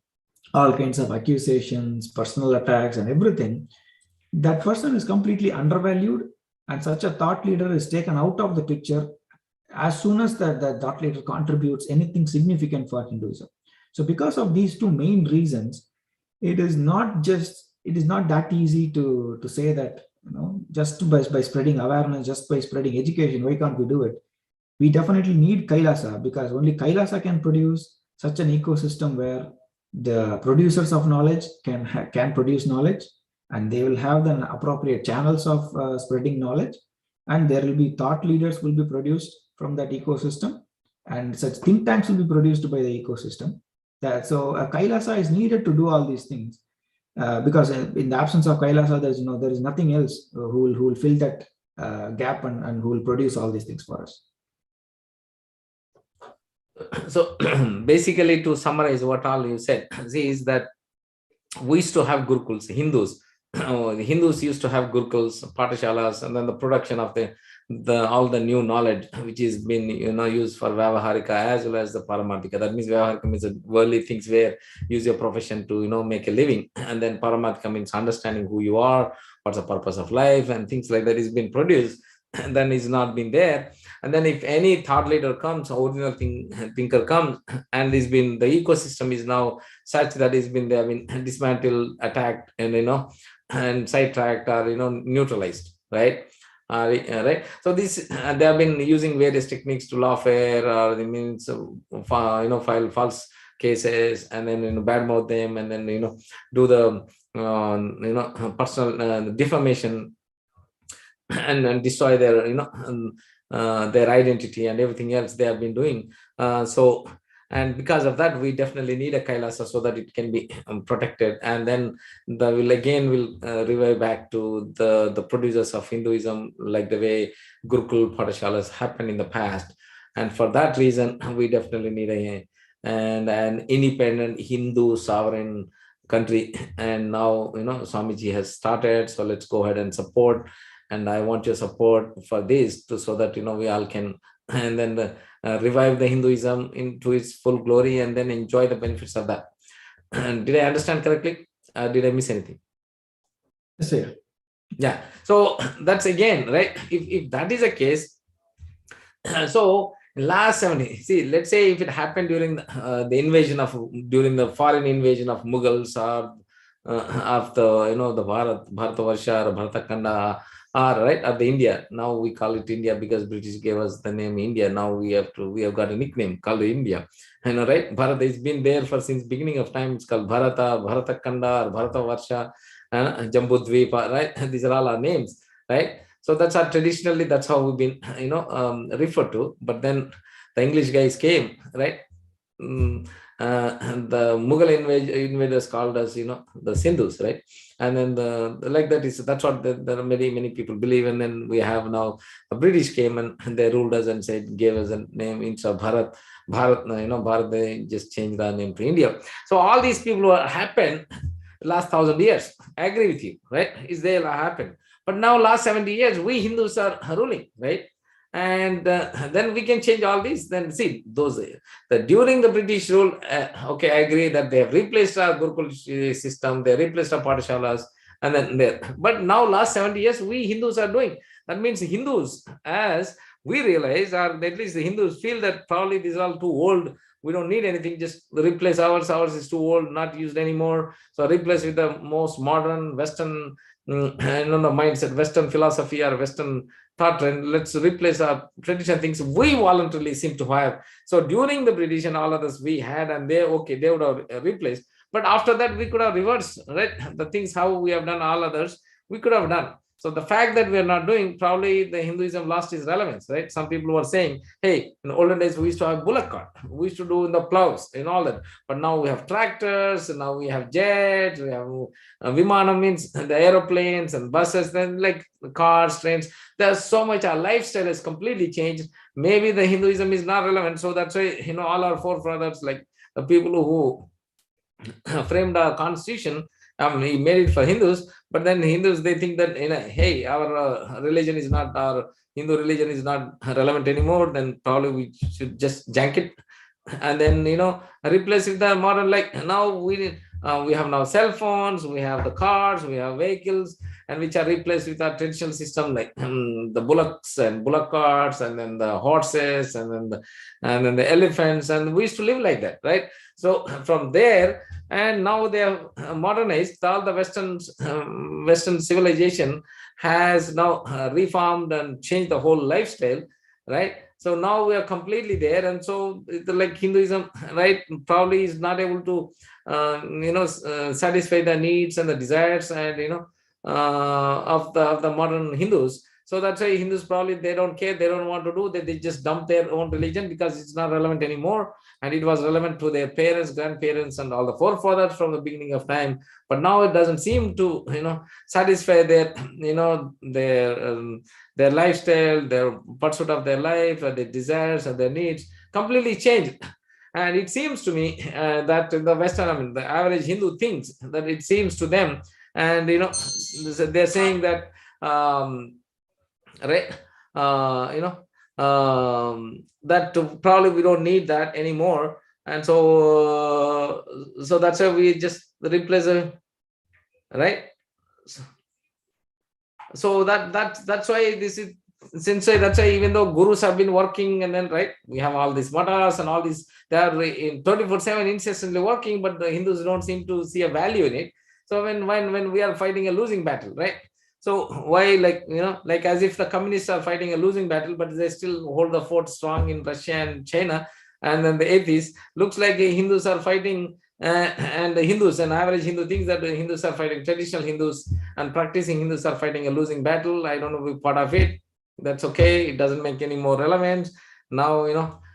all kinds of accusations, personal attacks and everything, that person is completely undervalued, and such a thought leader is taken out of the picture as soon as that thought leader contributes anything significant for Hinduism. So because of these two main reasons, it is not that easy to say that, just by spreading awareness, just by spreading education, why can't we do it? We definitely need KAILASA, because only KAILASA can produce such an ecosystem where the producers of knowledge can produce knowledge, and they will have the appropriate channels of spreading knowledge, and there will be thought leaders will be produced from that ecosystem, and such think tanks will be produced by the ecosystem. So KAILASA is needed to do all these things, because in the absence of KAILASA, there is nothing else who will fill that gap and who will produce all these things for us. So basically, to summarize what all you said, see, is that we used to have Gurukuls, Hindus. The Hindus used to have Gurukuls, Patashalas, and then the production of all the new knowledge which is been used for Vyavaharika as well as the Paramarthika. That means Vyavaharika means the worldly things where use your profession to make a living, and then Paramarthika means understanding who you are, what's the purpose of life, and things like that is being produced, and then it's not been there. And then if any thought leader comes, original thinker comes, and the ecosystem is now such that they have been dismantled, attacked, and sidetracked or neutralized, right? Right. So this they have been using various techniques to lawfare, or the means file false cases, and then badmouth them, and then do the personal defamation, and destroy their their identity and everything else they have been doing. And because of that, we definitely need a KAILASA so that it can be protected, and then will revive back to the producers of Hinduism, like the way Gurukul Patashalas happened in the past. And for that reason, we definitely need an independent Hindu sovereign country. And now Swamiji has started, so let's go ahead and support. And I want your support for this, so that we all can, and then revive the Hinduism into its full glory, and then enjoy the benefits of that. Did I understand correctly? Did I miss anything? Yes, sir. Yeah. So that's again, right? If that is the case, so last 70, see, let's say if it happened during during the foreign invasion of Mughals, or of the Bharatavarsha or Bharatakanda, right, at the India. Now we call it India because British gave us the name India. Now we have got a nickname called India. Right? Bharat has been there since beginning of time. It's called Bharata, Bharatakanda, or Bharatavarsha, Jambudvipa, right? These are all our names, right? So that's traditionally that's how we've been referred to. But then the English guys came, right? The Mughal invaders called us, the Sindhus, right? And then that's what there are many people believe. And then we have now the British came and they ruled us and gave us a name instead of Bharat. Bharat, they just changed our name to India. So all these people happened last 1,000 years. I agree with you, right? Is there happened? But now last 70 years, we Hindus are ruling, right? And then we can change all these. Then see those during the British rule. Okay, I agree that they have replaced our Gurukul system, they replaced our Pathshalas, and then but now last 70 years we Hindus are doing. That means Hindus, as we realize, or at least the Hindus feel that probably these are all too old. We don't need anything. Just replace ours. Ours is too old, not used anymore. So replace with the most modern Western, the mindset, Western philosophy or Western thought trend. Let's replace our traditional things we voluntarily seem to have. So during the British and all others we had, and they would have replaced. But after that, we could have reversed, right? The things how we have done all others, we could have done. So the fact that we are not doing, probably the Hinduism lost its relevance, right? Some people were saying, hey, in olden days, we used to have bullock cart. We used to do in the plows and all that. But now we have tractors, and now we have jets, we have Vimana, means the aeroplanes and buses, then like cars, trains. There's so much, our lifestyle has completely changed. Maybe the Hinduism is not relevant. So that's why, all our forefathers, like the people who framed our constitution, he made it for Hindus, but then Hindus, they think that, hey, our religion is not, our Hindu religion is not relevant anymore, then probably we should just jank it and then, replace with the modern, like now we have now cell phones, we have the cars, we have vehicles, and which are replaced with our traditional system, like the bullocks and bullock carts, and then the horses, and then the elephants, and we used to live like that, right? So from there, and now they have modernized. All the Western civilization has now reformed and changed the whole lifestyle, right? So now we are completely there, and so like Hinduism, right, probably is not able to satisfy the needs and the desires, and of the modern Hindus. So that's why Hindus, probably they don't care, they don't want to do, they just dump their own religion because it's not relevant anymore. And it was relevant to their parents, grandparents, and all the forefathers from the beginning of time. But now it doesn't seem to, satisfy their, their lifestyle, their pursuit of their life, or their desires and their needs completely changed. And it seems to me that the Western, the average Hindu thinks that it seems to them, and they're saying that, right, that probably we don't need that anymore, and so that's why we just replace it, right? So that's why this is sincere. That's why even though gurus have been working, and then, right, we have all these matas and all these, they are in 24/7 incessantly working, but the Hindus don't seem to see a value in it. So when we are fighting a losing battle, right? So why, like as if the communists are fighting a losing battle, but they still hold the fort strong in Russia and China, and then the atheists, looks like the Hindus are fighting, and the Hindus, and average Hindu thinks that the Hindus are fighting, traditional Hindus and practicing Hindus are fighting a losing battle. I don't know, we're part of it. That's okay. It doesn't make any more relevance now,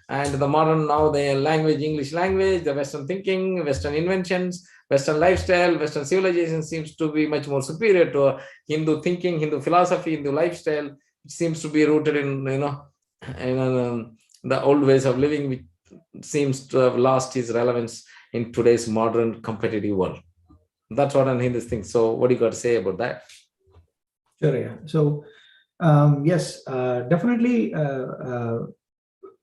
and the modern, now the language, English language, the Western thinking, Western inventions, Western lifestyle, Western civilization seems to be much more superior to Hindu thinking, Hindu philosophy, Hindu lifestyle. It seems to be rooted in, the old ways of living, which seems to have lost its relevance in today's modern competitive world. That's what an Hindu thinks. So what do you got to say about that? Sure, yeah. So, yes, definitely,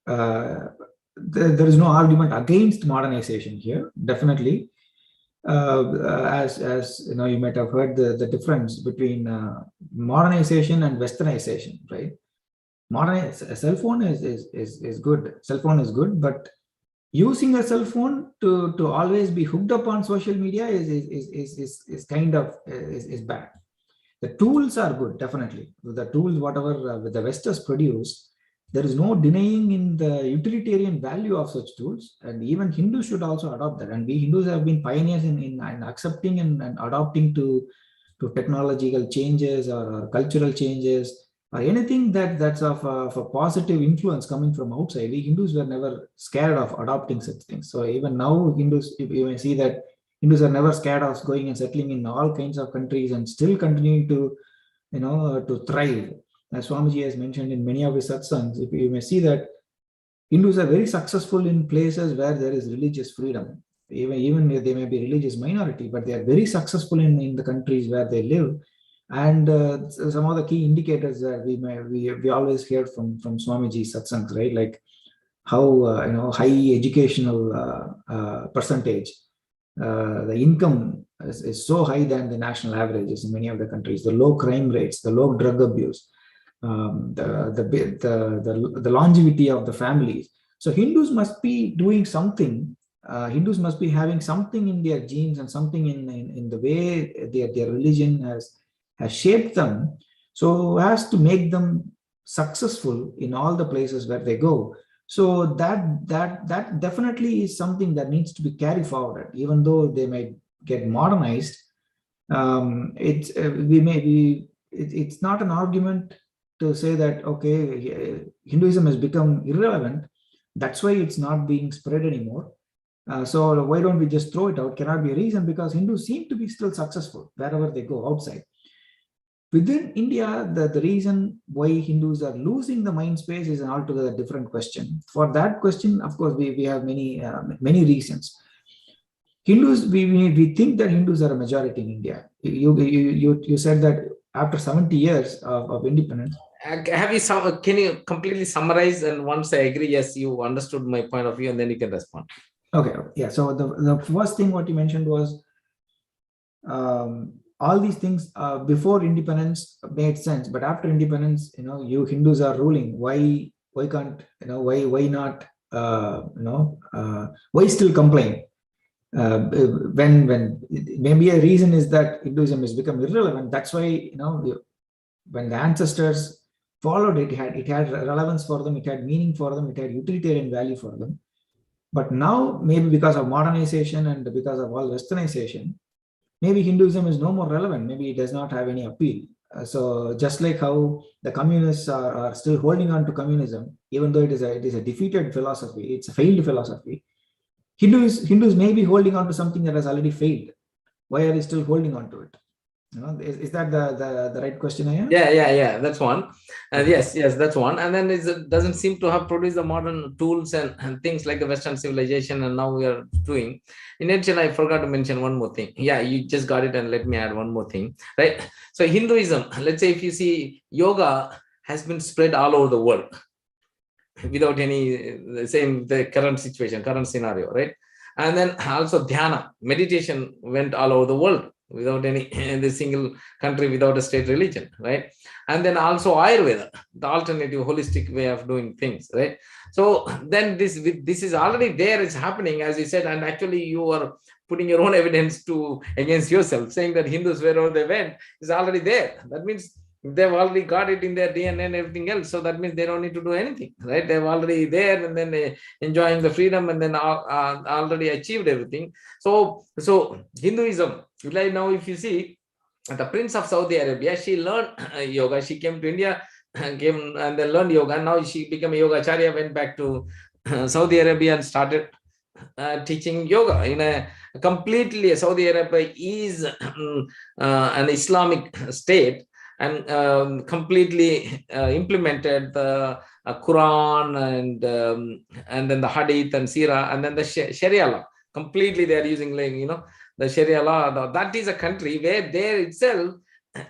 there is no argument against modernization here. Definitely, as you might have heard the difference between modernization and westernization, right? A cell phone is good. Cell phone is good, but using a cell phone to always be hooked up on social media is kind of is bad. The tools are good, definitely. The tools, whatever the West has produced, there is no denying in the utilitarian value of such tools, and even Hindus should also adopt that. And we Hindus have been pioneers in accepting and adopting to technological changes or cultural changes, or anything that's of a positive influence coming from outside. We Hindus were never scared of adopting such things. So even now, Hindus, you may see that Hindus are never scared of going and settling in all kinds of countries and still continuing to, to thrive. As Swamiji has mentioned in many of his satsangs, you may see that Hindus are very successful in places where there is religious freedom. even if they may be religious minority, but they are very successful in the countries where they live. And some of the key indicators that we always hear from Swamiji satsangs, right? Like how high educational percentage, the income is so high than the national averages in many of the countries. The low crime rates, the low drug abuse, the longevity of the families. So Hindus must be doing something. Hindus must be having something in their genes and something in the way their religion has shaped them, so as to make them successful in all the places where they go. So that definitely is something that needs to be carried forward, even though they may get modernized. It's not an argument to say that, okay, Hinduism has become irrelevant, that's why it's not being spread anymore. So why don't we just throw it out? Cannot be a reason, because Hindus seem to be still successful wherever they go outside. Within India, the reason why Hindus are losing the mind space is an altogether different question. For that question, of course, we have many reasons. Hindus, we think that Hindus are a majority in India. You said that after 70 years of independence. Can you completely summarize? And once I agree, yes, you understood my point of view, and then you can respond. Okay, yeah. So the first thing what you mentioned was all these things before independence made sense, but after independence, you Hindus are ruling. Why can't why not why still complain? When maybe a reason is that Hinduism has become irrelevant. That's why when the ancestors followed it, it had relevance for them, it had meaning for them, it had utilitarian value for them. But now, maybe because of modernization and because of all westernization, maybe Hinduism is no more relevant. Maybe it does not have any appeal. So just like how the communists are still holding on to communism, even though it is a defeated philosophy, it's a failed philosophy. Hindus may be holding on to something that has already failed. Why are we still holding on to it? Is that the right question I have? Yeah. That's one. Yes, that's one. And then it doesn't seem to have produced the modern tools and things like the Western civilization. And now we are doing. In addition, I forgot to mention one more thing. Yeah, you just got it. And let me add one more thing. Right. So Hinduism, let's say if you see, yoga has been spread all over the world without any the current situation, current scenario, right? And then also dhyana, meditation went all over the world without any single country, without a state religion, right? And then also Ayurveda, the alternative holistic way of doing things, right? So then this is already there, it's happening, as you said, and actually you are putting your own evidence against yourself, saying that Hindus, wherever they went, is already there. That means they've already got it in their DNA and everything else. So that means they don't need to do anything, right? They're already there, and then enjoying the freedom, and then already achieved everything. So Hinduism, like now, if you see, the Prince of Saudi Arabia, she learned yoga. She came to India, came and then learned yoga. Now she became a yogacharya, went back to Saudi Arabia and started teaching yoga in a completely. Saudi Arabia is an Islamic state, and completely implemented the Quran and then the Hadith and Sirah, and then the Sharia law. Completely, they are using the Sharia law. That is a country where there itself,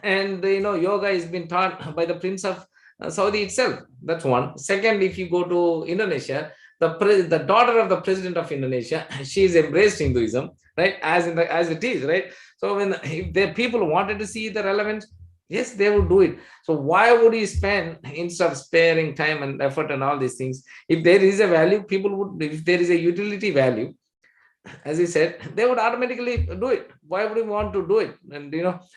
and yoga has been taught by the Prince of Saudi itself. That's one. Second, if you go to Indonesia, the daughter of the president of Indonesia, she's embraced Hinduism, right? As it is, right? So if the people wanted to see the relevance, yes, they would do it. So why would you spend, instead of sparing time and effort and all these things, if there is a value, people would, if there is a utility value, as he said, they would automatically do it. Why would you want to do it? And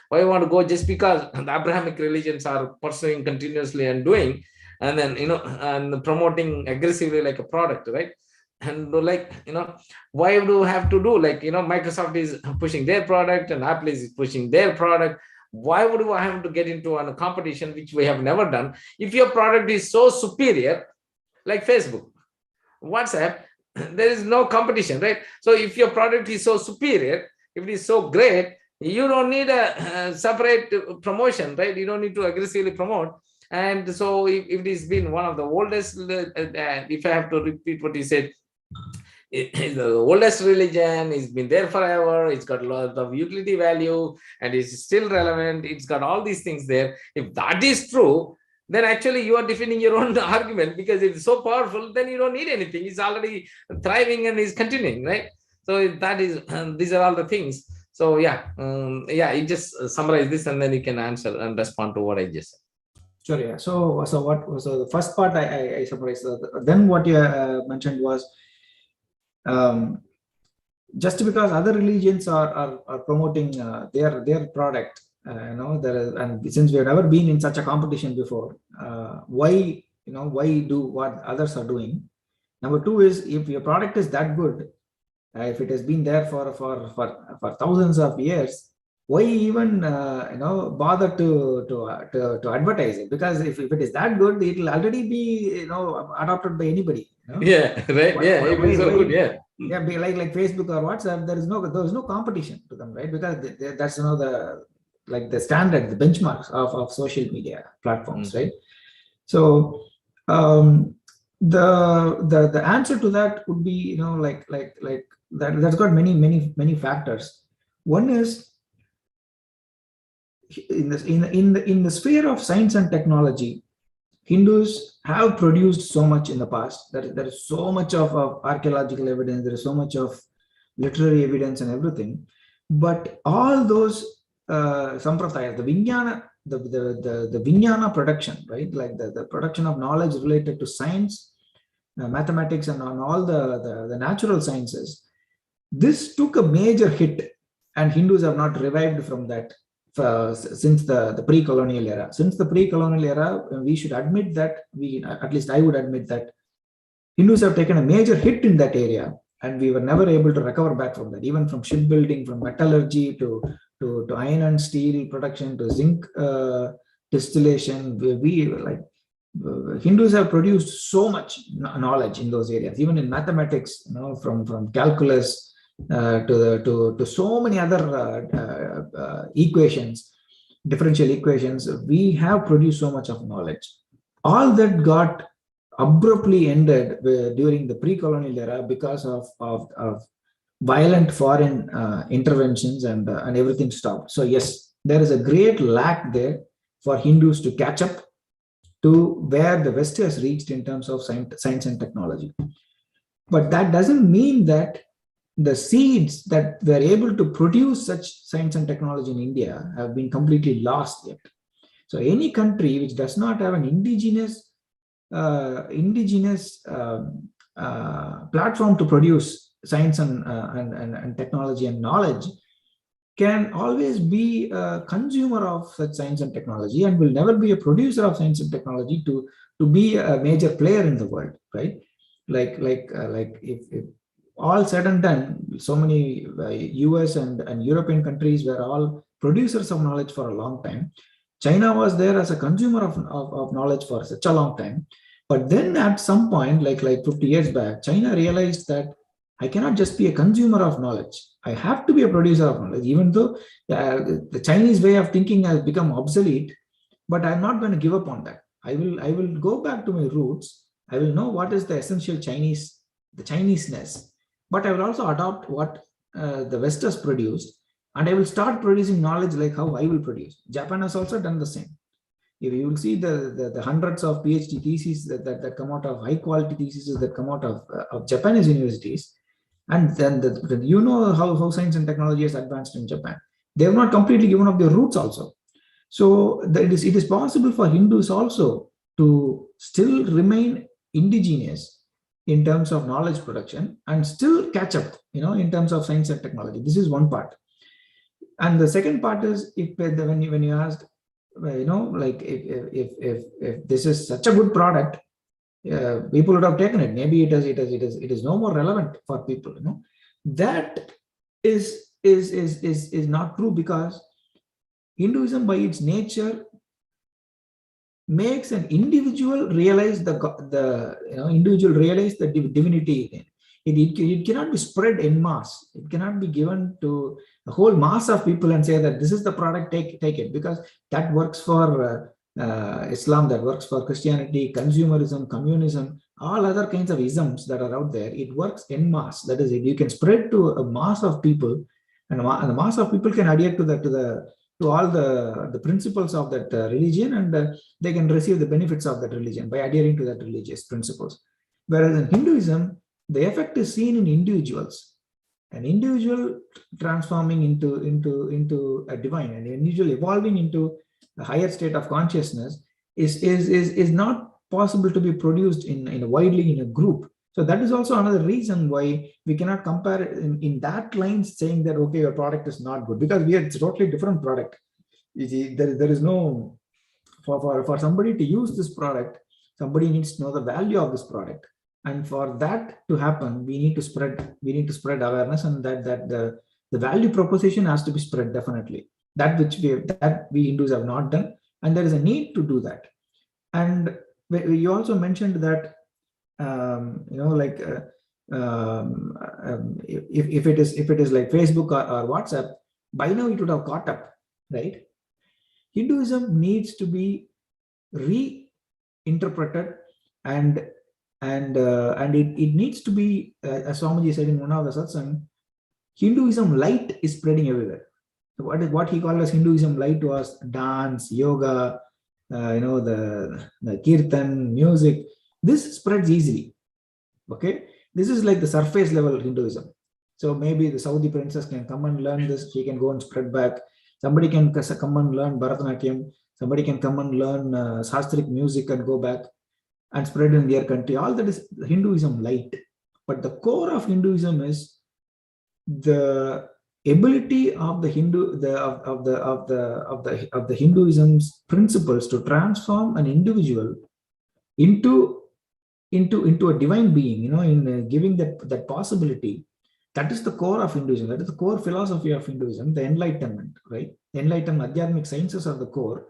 why you want to go just because the Abrahamic religions are pursuing continuously and doing, and then and promoting aggressively like a product, right? And why do you have to do, like Microsoft is pushing their product and Apple is pushing their product? Why would you have to get into a competition which we have never done? If your product is so superior, like Facebook, WhatsApp, there is no competition, right? So if your product is so superior, if it is so great, you don't need a separate promotion, right? You don't need to aggressively promote. And so if it has been one of the oldest, if I have to repeat what he said, it's the oldest religion. It's been there forever. It's got a lot of utility value and it's still relevant. It's got all these things there. If that is true, then actually you are defending your own argument, because if it's so powerful, then you don't need anything. It's already thriving and is continuing, right? So that is, these are all the things. So yeah, you just summarize this and then you can answer and respond to what I just said. Sure, yeah. So the first part I summarized. Then what you mentioned was, just because other religions are promoting their product, there is, and since we have never been in such a competition before, why do what others are doing? Number two is, if your product is that good, if it has been there for thousands of years, why even bother to advertise it? Because if it is that good, it will already be adopted by anybody. Yeah, right. It is so good. Yeah. Yeah, like Facebook or WhatsApp, there is no competition to them, right? Because that's the standard, the benchmarks of social media platforms, right? So the answer to that would be, that's got many factors. One is, in the sphere of science and technology, Hindus have produced so much in the past. There is so much of archaeological evidence, there is so much of literary evidence and everything. But all those sampradayas, the vijnana, the vijnana production, right? Like the production of knowledge related to science, mathematics, and on all the natural sciences, this took a major hit, and Hindus have not revived from that since the pre-colonial era. Since the pre-colonial era, we should admit that, at least I would admit that, Hindus have taken a major hit in that area, and we were never able to recover back from that. Even from shipbuilding, from metallurgy to iron and steel production, to zinc distillation, Hindus have produced so much knowledge in those areas. Even in mathematics, from calculus to so many other equations, differential equations, we have produced so much of knowledge. All that got abruptly ended during the pre-colonial era because of violent foreign interventions, and everything stopped. So yes, there is a great lack there for Hindus to catch up to where the West has reached in terms of science and technology. But that doesn't mean that the seeds that were able to produce such science and technology in India have been completely lost yet. So any country which does not have an indigenous platform to produce science and technology and knowledge can always be a consumer of such science and technology, and will never be a producer of science and technology to be a major player in the world, right? Like if all said and done, so many US and European countries were all producers of knowledge for a long time. China was there as a consumer of knowledge for such a long time. But then at some point, like 50 years back, China realized that I cannot just be a consumer of knowledge. I have to be a producer of knowledge, even though the Chinese way of thinking has become obsolete. But I'm not going to give up on that. I will go back to my roots. I will know what is the essential Chinese, the Chineseness. But I will also adopt what the West has produced, and I will start producing knowledge like how I will produce. Japan has also done the same. If you will see the hundreds of PhD theses that come out of, high quality theses that come out of Japanese universities, and then how science and technology has advanced in Japan. They have not completely given up their roots also. So it is possible for Hindus also to still remain indigenous in terms of knowledge production and still catch up, in terms of science and technology. This is one part. And the second part is, when you asked, if this is such a good product, people would have taken it. Maybe it is no more relevant for people. That is not true, because Hinduism, by its nature, makes an individual realize the divinity. It cannot be spread en masse. It cannot be given to a whole mass of people and say that this is the product, take it, because that works for Islam, that works for Christianity, consumerism, communism. all other kinds of isms that are out there, it works en masse. That is, you can spread to a mass of people, and the mass of people can adhere to all the principles of that religion, and they can receive the benefits of that religion by adhering to that religious principles. Whereas in Hinduism, the effect is seen in individuals. An individual transforming into a divine, an individual evolving into a higher state of consciousness is not possible to be produced in widely in a group. So that is also another reason why we cannot compare in that line, saying that okay, your product is not good, because we are a totally different product. There is no, for somebody to use this product, somebody needs to know the value of this product, and for that to happen, we need to spread awareness, and that the value proposition has to be spread, definitely. That we Hindus have not done, and there is a need to do that. And you also mentioned that like if it is like Facebook or WhatsApp, by now it would have caught up, right? Hinduism needs to be reinterpreted, and it needs to be, as Swamiji said in one of the satsang, Hinduism light is spreading everywhere. So what he called as Hinduism light was dance, yoga, the kirtan, music. This spreads easily. Okay, this is like the surface level Hinduism. So maybe the Saudi princess can come and learn this. She can go and spread back. Somebody can come and learn Bharatanatyam. Somebody can come and learn Sastric music and go back and spread in their country. All that is Hinduism light. But the core of Hinduism is the ability of the Hinduism's principles to transform an individual into a divine being, in giving that possibility. That is the core of Hinduism. That is the core philosophy of Hinduism, the enlightenment, right? Enlightenment, Adhyatmic sciences are the core.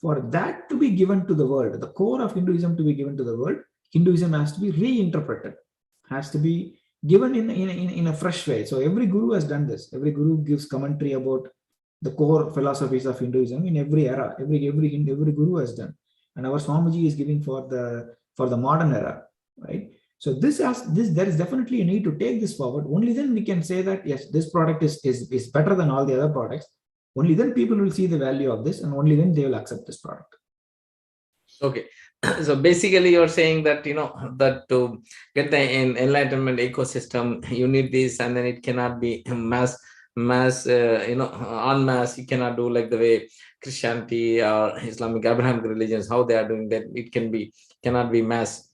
For that to be given to the world, the core of Hinduism to be given to the world, Hinduism has to be reinterpreted, has to be given in a fresh way. So every guru has done this. Every guru gives commentary about the core philosophies of Hinduism in every era. Every guru has done, and our Swamiji is giving for the modern era, right? So there is definitely a need to take this forward. Only then we can say that yes, this product is better than all the other products. Only then people will see the value of this, and only then they will accept this product. Okay, so basically you're saying that that to get the enlightenment ecosystem, you need this, and then it cannot be mass en masse. You cannot do like the way Christianity or Islamic Abrahamic religions, how they are doing that. It cannot be mass,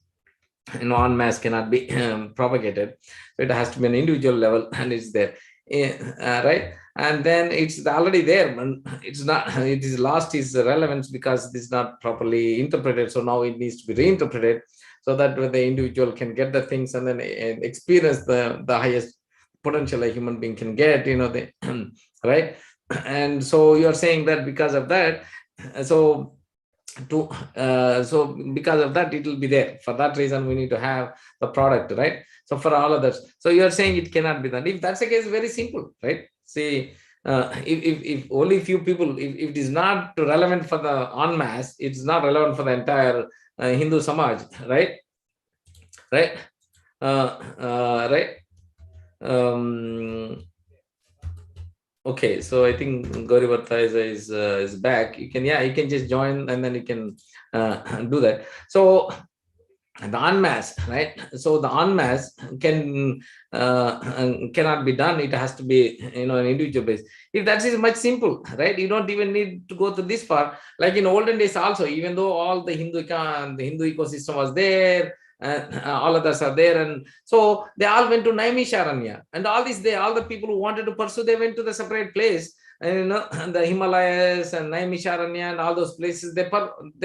en masse cannot be propagated. So it has to be an individual level, and it's there, right? And then it's already there, but it's not. It is lost its relevance because it is not properly interpreted. So now it needs to be reinterpreted, so that the individual can get the things and then experience the highest potential a human being can get. Right? And so you're saying that because of that, so because of that, it will be there. For that reason, we need to have the product, right? So for all others, so you're saying it cannot be done. If that's the case, very simple, right? See, if only few people, if it is not relevant for the en masse, it's not relevant for the entire Hindu Samaj, right? Right? Right? Okay, so I think Gaurivartha is back. You can just join, and then you can do that. So the en masse, right? So the en masse cannot be done. It has to be an individual base. If that is much simple, right? You don't even need to go to this far. Like in olden days also, even though all the Hindu ecosystem was there, all others are there, and so they all went to Naimisharanya, and all the people who wanted to pursue, they went to the separate place, and the Himalayas and Naimisharanya and all those places they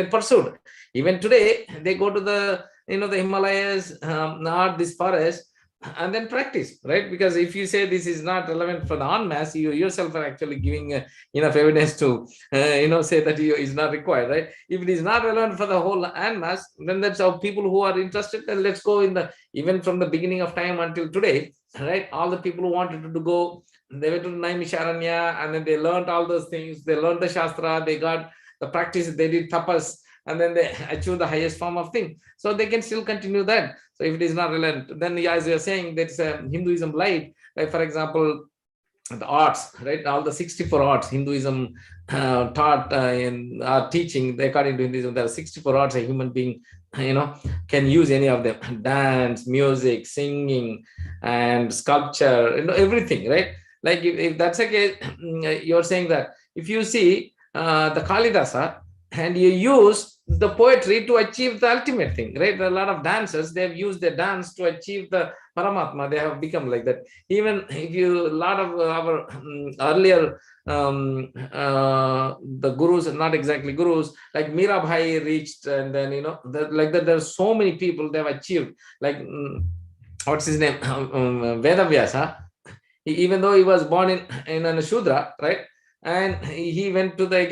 pursued. Even today they go to the the Himalayas, not this forest, and then practice, right? Because if you say this is not relevant for the en masse, you yourself are actually giving enough evidence to say that is not required, right? If it is not relevant for the whole en masse, then that's how people who are interested, then let's go even from the beginning of time until today, right? All the people who wanted to go, they went to Naimisharanya, and then they learned all those things. They learned the Shastra, they got the practice, they did tapas, and then they achieve the highest form of thing. So they can still continue that. So if it is not relevant, then as you're saying, that's Hinduism light. Like for example, the arts, right? All the 64 arts Hinduism taught in teaching, according to Hinduism, there are 64 arts a human being, can use any of them. Dance, music, singing, and sculpture, everything, right? Like if that's the case, you're saying that if you see the Kalidasa and you use the poetry to achieve the ultimate thing, right? A lot of dancers, they've used their dance to achieve the Paramatma. They have become like that. Even if a lot of our earlier the gurus, not exactly gurus, like Mirabai reached, and then like that. There's so many people they've achieved. Like what's his name, Vedavyasa. Even though he was born in a Shudra, right? And he went to the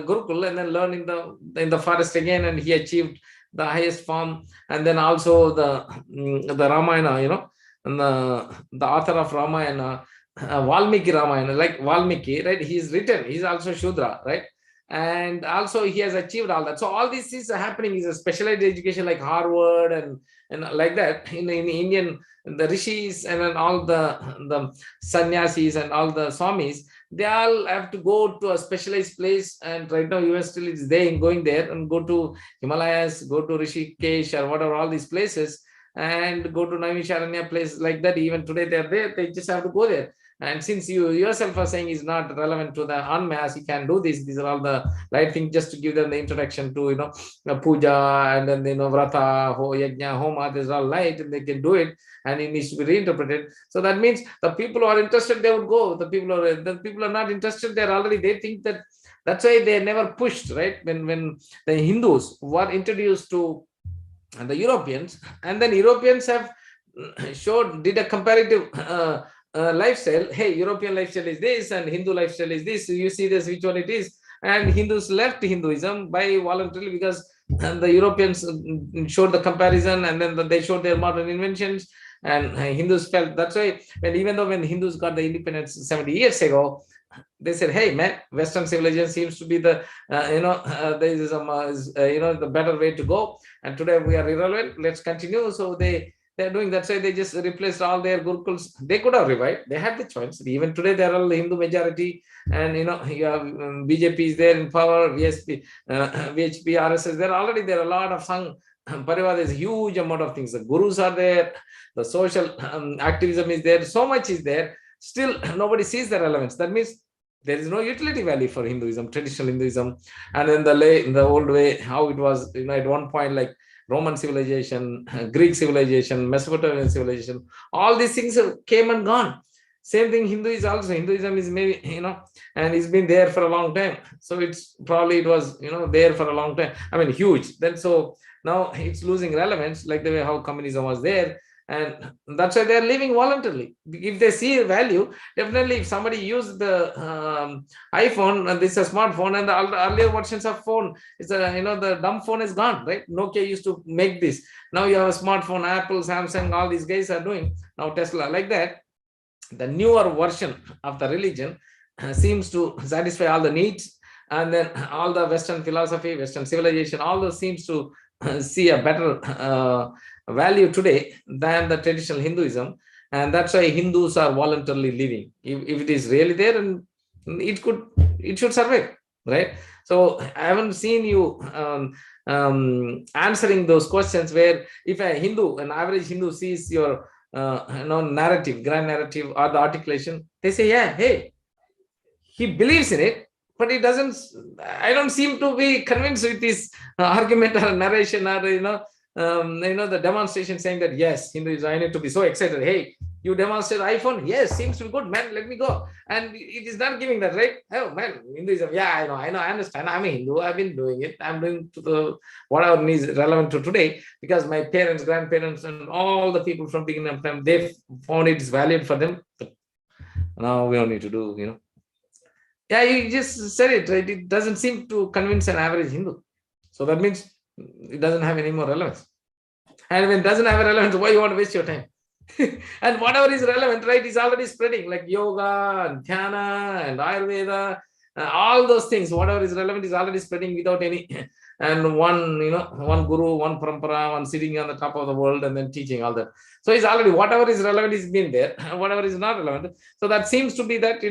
Gurukul and then learned in the forest again, and he achieved the highest form. And then also the Ramayana, and the author of Ramayana, Valmiki Ramayana, like Valmiki, right? He's also Shudra, right? And also he has achieved all that. So all this is happening is a specialized education like Harvard and like that in Indian, the rishis and then all the sannyasis and all the swamis, they all have to go to a specialized place. And right now US still is there, going there and go to Himalayas, go to Rishikesh or whatever, all these places, and go to Naimisharanya place like that. Even today they're there, they just have to go there. And since you yourself are saying is not relevant to the unmass, you can do this. These are all the right things, just to give them the introduction to puja, and then vrata, yajna, homa. These are all light, and they can do it, and it needs to be reinterpreted. So that means the people who are interested, they would go. The people who are not interested, they think that. That's why they never pushed, right? When the Hindus were introduced to the Europeans, and then Europeans have did a comparative lifestyle. Hey, European lifestyle is this and Hindu lifestyle is this. You see this, which one it is. And Hindus left Hinduism by voluntarily, because the Europeans showed the comparison, and then they showed their modern inventions, and Hindus felt. That's why even though when Hindus got the independence 70 years ago, they said, hey man, Western civilization seems to be the the better way to go, and today we are irrelevant, let's continue. So they're doing that. So they just replaced all their gurukuls. They could have revived. They had the choice. Even today, they are all Hindu majority, and you have BJP is there in power, VSP, VHP, RSS. They're already there. A lot of Sangh Parivar. There's a huge amount of things. The gurus are there. The social activism is there. So much is there. Still, nobody sees the relevance. That means there is no utility value for Hinduism, traditional Hinduism, and then the old way, how it was. At one point, like Roman civilization, Greek civilization, Mesopotamian civilization, all these things came and gone. Same thing, Hinduism is maybe, and it's been there for a long time. So it was, there for a long time. I mean, huge. Then so now it's losing relevance, like the way how communism was there. And that's why they're living voluntarily. If they see value, definitely if somebody used the iPhone, and this is a smartphone, and the earlier versions of phone, it's the dumb phone is gone, right? Nokia used to make this. Now you have a smartphone, Apple, Samsung, all these guys are doing. Now Tesla, like that. The newer version of the religion seems to satisfy all the needs. And then all the Western philosophy, Western civilization, all those seems to see a better value today than the traditional Hinduism. And that's why Hindus are voluntarily living. If it is really there, and it should survive, right? So I haven't seen you answering those questions where if an average Hindu sees your narrative, grand narrative, or the articulation, they say, yeah, hey, he believes in it, but it doesn't. I don't seem to be convinced with this argument or narration or the demonstration saying that yes, Hinduism, I need to be so excited. Hey, you demonstrate iPhone? Yes, seems to be good, man. Let me go. And it is not giving that, right? Oh man, Hinduism. Yeah, I know, I understand. I'm a Hindu. I've been doing it. I'm doing to whatever is relevant to today, because my parents, grandparents, and all the people from beginning of time, they found it's valued for them. But now we don't need to do, Yeah, you just said it, right? It doesn't seem to convince an average Hindu. So that means it doesn't have any more relevance. And when it doesn't have a relevance, why you want to waste your time? And whatever is relevant, right, is already spreading, like yoga and dhyana and Ayurveda, all those things. Whatever is relevant is already spreading without any and one, one guru, one parampara, one sitting on the top of the world and then teaching all that. So it's already whatever is relevant is been there, whatever is not relevant. So that seems to be that,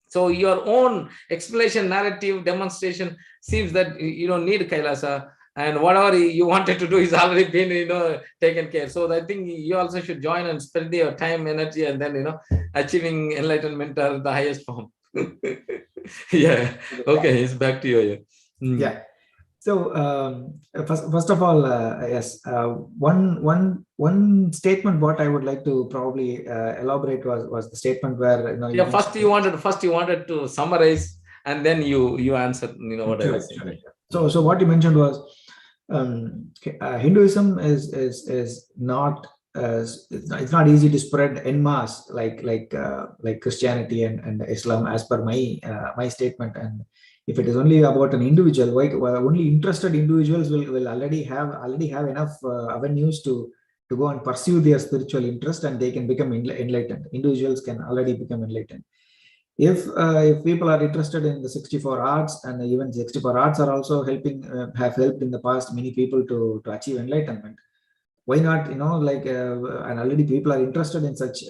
so your own explanation, narrative, demonstration seems that you don't need Kailasa, and whatever you wanted to do is already been, taken care. So I think you also should join and spend your time, energy, and then, achieving enlightenment are the highest form. Yeah. Okay. It's back to you. Yeah. So first of all, yes, one statement what I would like to probably elaborate was the statement where yeah, first you wanted to summarize, and then you answered what I was saying. So what you mentioned was Hinduism is not it's not easy to spread en masse like Christianity and Islam, as per my statement. And if it is only about an individual, only interested individuals will already have enough avenues to go and pursue their spiritual interest, and they can become enlightened. Individuals can already become enlightened. If people are interested in the 64 arts, and even 64 arts are also have helped in the past many people to achieve enlightenment, why not, and already people are interested in such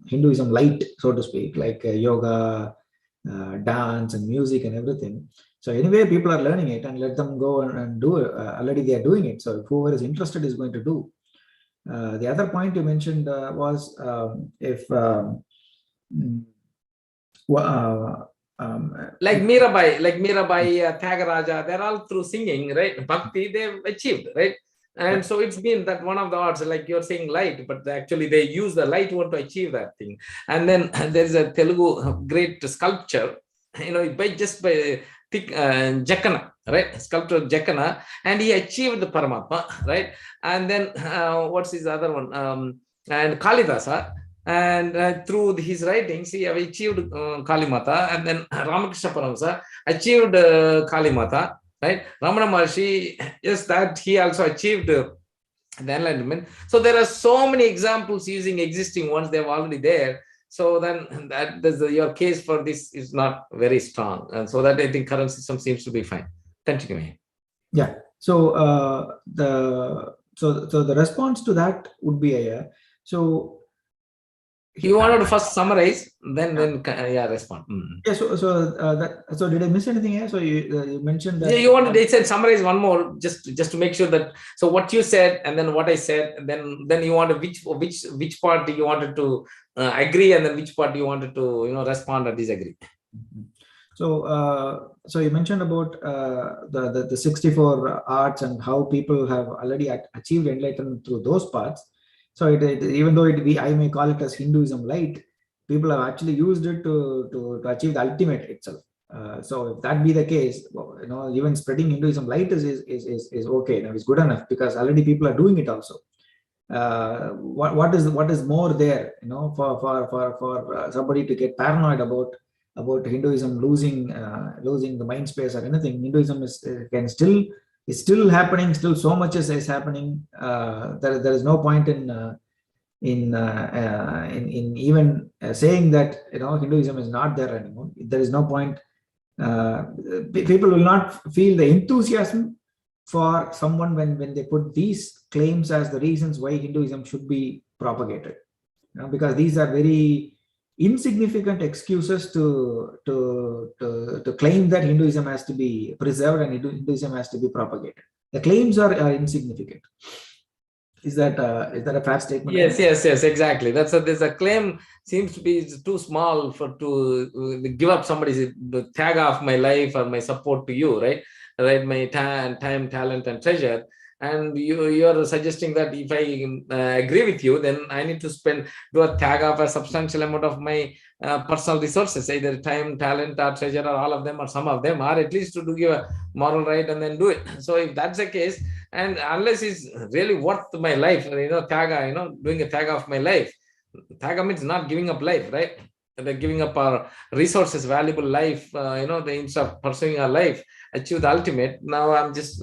Hinduism light, so to speak, like yoga, dance and music and everything. So anyway, people are learning it, and let them go and do it. Already they are doing it. So whoever is interested is going to do. The other point you mentioned was if like Mirabai, Tyagaraja, they're all through singing, right? Bhakti, they've achieved, right? And so it's been that one of the arts, like you're saying light, but actually they use the light one to achieve that thing. And then there's a Telugu great sculpture, by thick Jakana, right? Sculptor Jakana, and he achieved the Paramatma, right? And then what's his other one? And Kalidasa. And through his writings, he have achieved Kalimata, and then Ramakrishna Paramasa achieved Kalimata, right? Ramana Maharshi, yes, that he also achieved the enlightenment. So there are so many examples using existing ones, they're already there. So then your case for this is not very strong. And so that I think current system seems to be fine. Continuing. Yeah. So the response to that would be you wanted to first summarize, then respond. Yeah. So did I miss anything here? So you mentioned that. Yeah, you wanted. They said summarize one more, just to make sure that. So what you said, and then what I said, and then you wanted which part you wanted to agree, and then which part you wanted to respond or disagree. So you mentioned about the 64 arts and how people have already achieved enlightenment through those parts. So even though I may call it as Hinduism light, people have actually used it to achieve the ultimate itself. So if that be the case, even spreading Hinduism light is okay. Now it's good enough, because already people are doing it also. What is more there, for somebody to get paranoid about Hinduism losing the mind space or anything? Hinduism is still happening. Still, so much is happening. There is no point in even saying that Hinduism is not there anymore. There is no point. People will not feel the enthusiasm for someone when they put these claims as the reasons why Hinduism should be propagated, because these are very insignificant excuses to claim that Hinduism has to be preserved and Hinduism has to be propagated. The claims are insignificant. Is that a fair statement? Yes, exactly. There's a claim seems to be too small to give up somebody's tag of my life or my support to you, right? Right, my time, talent, and treasure. And you're suggesting that if I agree with you, then I need to do a tag of a substantial amount of my personal resources, either time, talent, or treasure, or all of them, or some of them, or at least to give a moral right and then do it. So if that's the case, and unless it's really worth my life, thaga, doing a thaga of my life. Thaga means not giving up life, right? They're giving up our resources, valuable life, instead of pursuing our life, achieve the ultimate. Now I'm just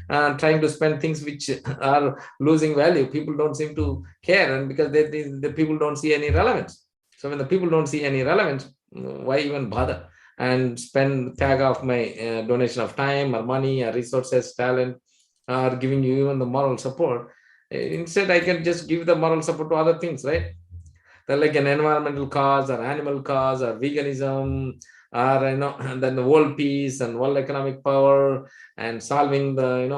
trying to spend things which are losing value. People don't seem to care, and because the people don't see any relevance. So when the people don't see any relevance, why even bother? and spend tag of my donation of time or money or resources, talent, or giving you even the moral support. Instead, I can just give the moral support to other things, right? They're like an environmental cause or animal cause or veganism or and then the world peace and world economic power and solving the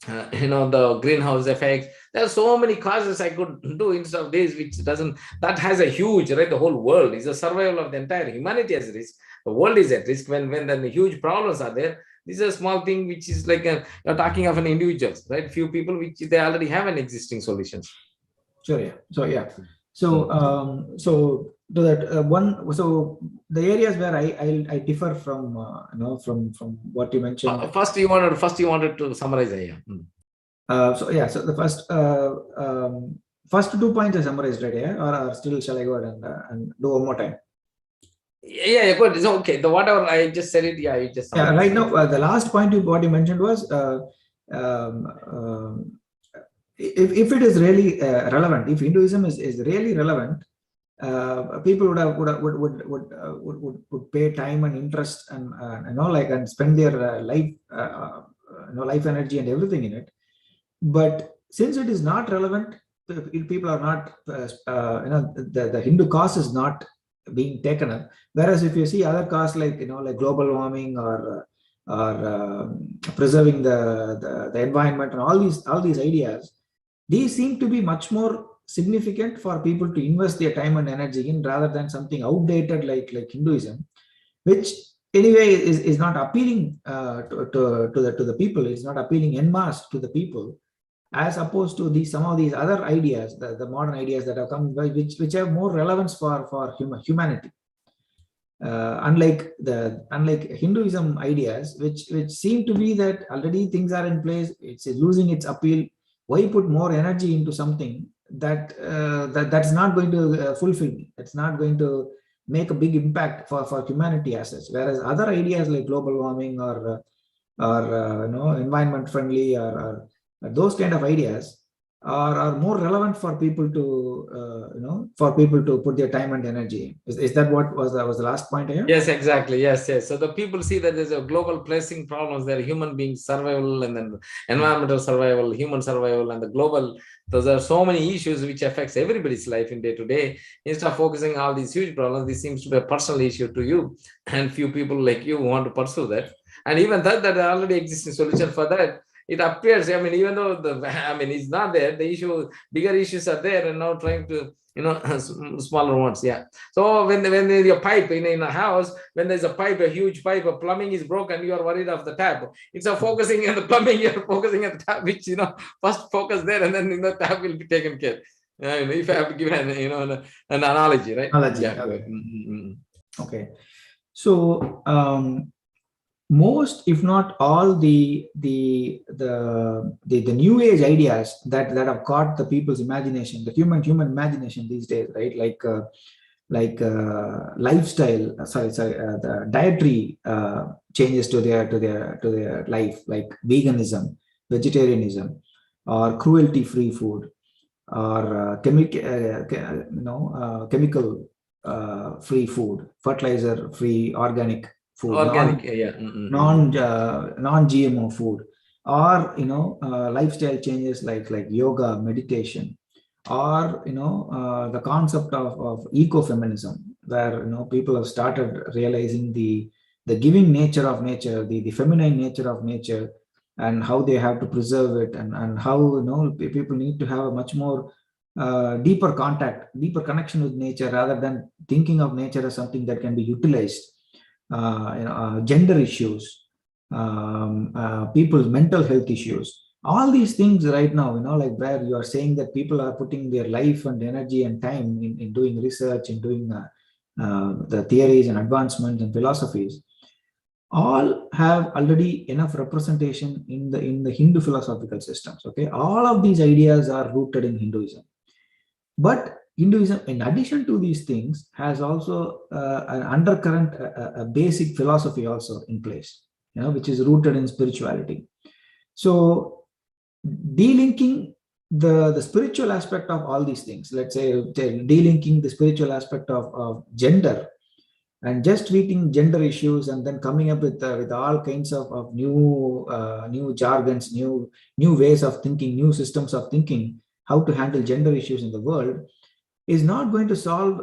the greenhouse effects. There are so many causes I could do instead of this, which doesn't, that has a huge, right? The whole world is a survival of the entire humanity as risk. The world is at risk when then the huge problems are there. This is a small thing which is like you're talking of an individuals, right? Few people which they already have an existing solutions. Sure. Yeah. So to that so the areas where I differ from from what you mentioned. First you wanted to summarize. Yeah. So the first 2 points I summarized right here, or still shall I go ahead and do one more time? Yeah, good. It's okay. The whatever I just said it. Yeah, you just. Yeah. Right now, the last point what you mentioned was if it is really relevant, if Hinduism is really relevant, people would pay time and interest and and spend their life life energy and everything in it. But since it is not relevant, people are not the Hindu cause is not being taken up. Whereas if you see other causes like like global warming or preserving the environment and all these ideas, these seem to be much more significant for people to invest their time and energy in, rather than something outdated like Hinduism, which anyway is not appealing to the people. It's not appealing en masse to the people, as opposed to some of these other ideas, the modern ideas that have come by, which have more relevance for humanity. Unlike Hinduism ideas, which seem to be that already things are in place, it's losing its appeal. Why put more energy into something that's not going to fulfill me? It's not going to make a big impact for humanity as such. Whereas other ideas like global warming or environment friendly or those kind of ideas are more relevant for people to put their time and energy. Is that what was the last point here? Yes, exactly. Yes. So the people see that there's a global pressing problems there, human being survival and then environmental survival, human survival, and the global. There are so many issues which affects everybody's life in day to day. Instead of focusing on all these huge problems, this seems to be a personal issue to you, and few people like you want to pursue that. And even that already existing solution for that. It appears, I mean, even though it's not there, the bigger issues are there, and now trying to, smaller ones. Yeah. So when there's a pipe in a house, when there's a huge pipe, a plumbing is broken, you are worried of the tap. Instead of focusing on the plumbing, you're focusing on the tap, which, first focus there, and then the tap will be taken care. If I have to give an analogy, right? Analogy. Yeah. Okay. So most, if not all, the new age ideas that have caught the people's imagination, the human imagination these days, right? Like lifestyle, the dietary changes to their life, like veganism, vegetarianism, or cruelty-free food, or chemical free food, fertilizer-free organic food, non-GMO food, or lifestyle changes like yoga, meditation, or the concept of ecofeminism, where people have started realizing the giving nature of nature, the feminine nature of nature, and how they have to preserve it, and how people need to have a much more deeper connection with nature, rather than thinking of nature as something that can be utilized. Gender issues, people's mental health issues, all these things right now, like where you are saying that people are putting their life and energy and time in doing research, in doing the theories and advancements and philosophies, all have already enough representation in the Hindu philosophical systems. Okay, all of these ideas are rooted in Hinduism, but Hinduism, in addition to these things, has also an undercurrent, a basic philosophy also in place, which is rooted in spirituality. So, delinking the spiritual aspect of all these things, let's say delinking the spiritual aspect of gender, and just treating gender issues and then coming up with all kinds of new jargons, new ways of thinking, new systems of thinking, how to handle gender issues in the world, is not going to solve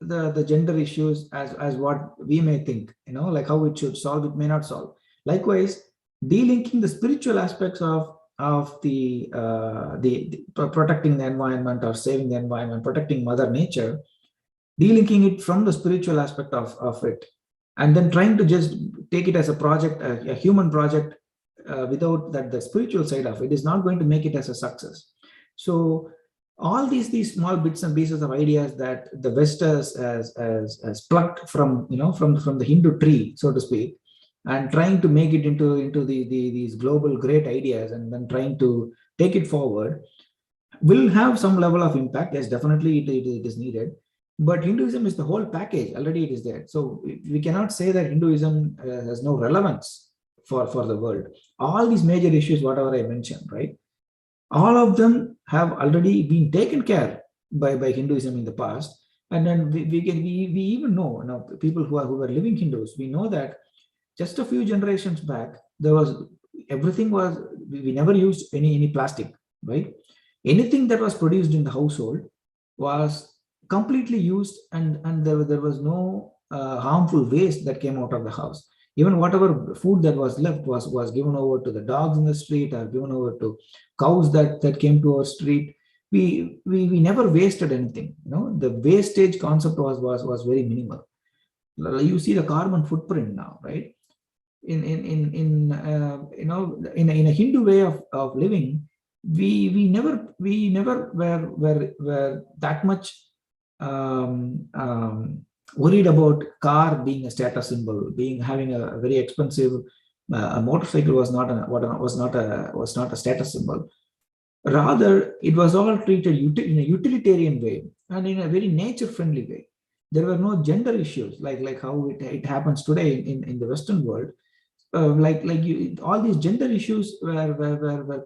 the gender issues as what we may think, like how it should solve, it may not solve. Likewise, delinking the spiritual aspects of the protecting the environment or saving the environment, protecting Mother Nature, delinking it from the spiritual aspect of it, and then trying to just take it as a project, a human project, without the spiritual side of it, is not going to make it as a success. So all these small bits and pieces of ideas that the West has plucked from from the Hindu tree, so to speak, and trying to make it into these global great ideas, and then trying to take it forward, will have some level of impact. Yes, definitely it is needed. But Hinduism is the whole package. Already it is there. So we cannot say that Hinduism has no relevance for the world. All these major issues, whatever I mentioned, right? All of them have already been taken care by Hinduism in the past. And then we even know now, people who were living Hindus, we know that just a few generations back, there was everything was, we never used any plastic, right? Anything that was produced in the household was completely used, and there was no harmful waste that came out of the house. Even whatever food that was left was given over to the dogs in the street, or given over to cows that came to our street. We never wasted anything. The wastage concept was very minimal. You see the carbon footprint now, right? In a Hindu way of living, we never were that much worried about car being a status symbol, having a very expensive a motorcycle was not a status symbol. Rather, it was all treated in a utilitarian way and in a very nature friendly way. There were no gender issues like how it happens today in the Western world. All these gender issues were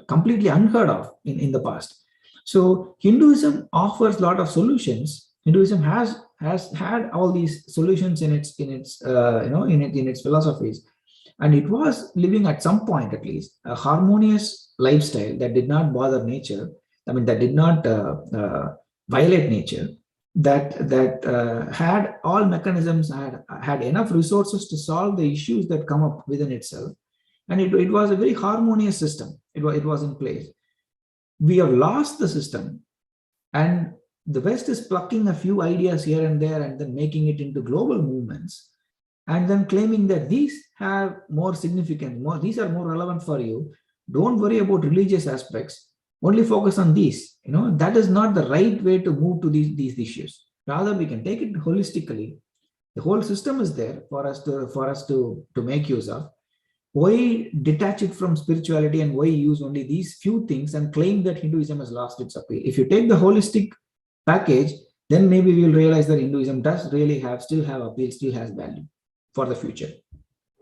completely unheard of in the past. So Hinduism offers a lot of solutions. Hinduism has had all these solutions in its philosophies, and it was living at some point, at least, a harmonious lifestyle that did not bother nature. I mean, that did not violate nature. That had all mechanisms, had enough resources to solve the issues that come up within itself, and it was a very harmonious system. It was in place. We have lost the system, and the West is plucking a few ideas here and there and then making it into global movements, and then claiming that these have more significance, these are more relevant for you. Don't worry about religious aspects. Only focus on these. That is not the right way to move to these issues. Rather, we can take it holistically. The whole system is there for us to make use of. Why detach it from spirituality, and why use only these few things and claim that Hinduism has lost its appeal? If you take the holistic package, then maybe we'll realize that Hinduism does really still have appeal, still has value for the future.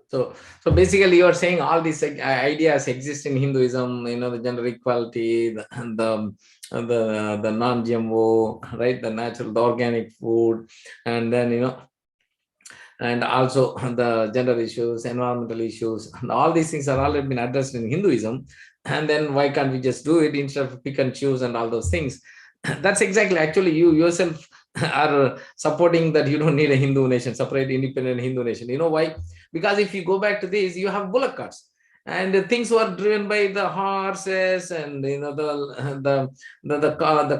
So basically, you are saying all these ideas exist in Hinduism. The gender equality, the non-GMO, right? The natural, the organic food, and then and also the gender issues, environmental issues, and all these things are already been addressed in Hinduism. And then why can't we just do it instead of pick and choose and all those things? That's exactly, actually, you yourself are supporting that you don't need a Hindu nation, separate independent Hindu nation. You know why? Because if you go back to this, you have bullock carts, and the things were driven by the horses, and the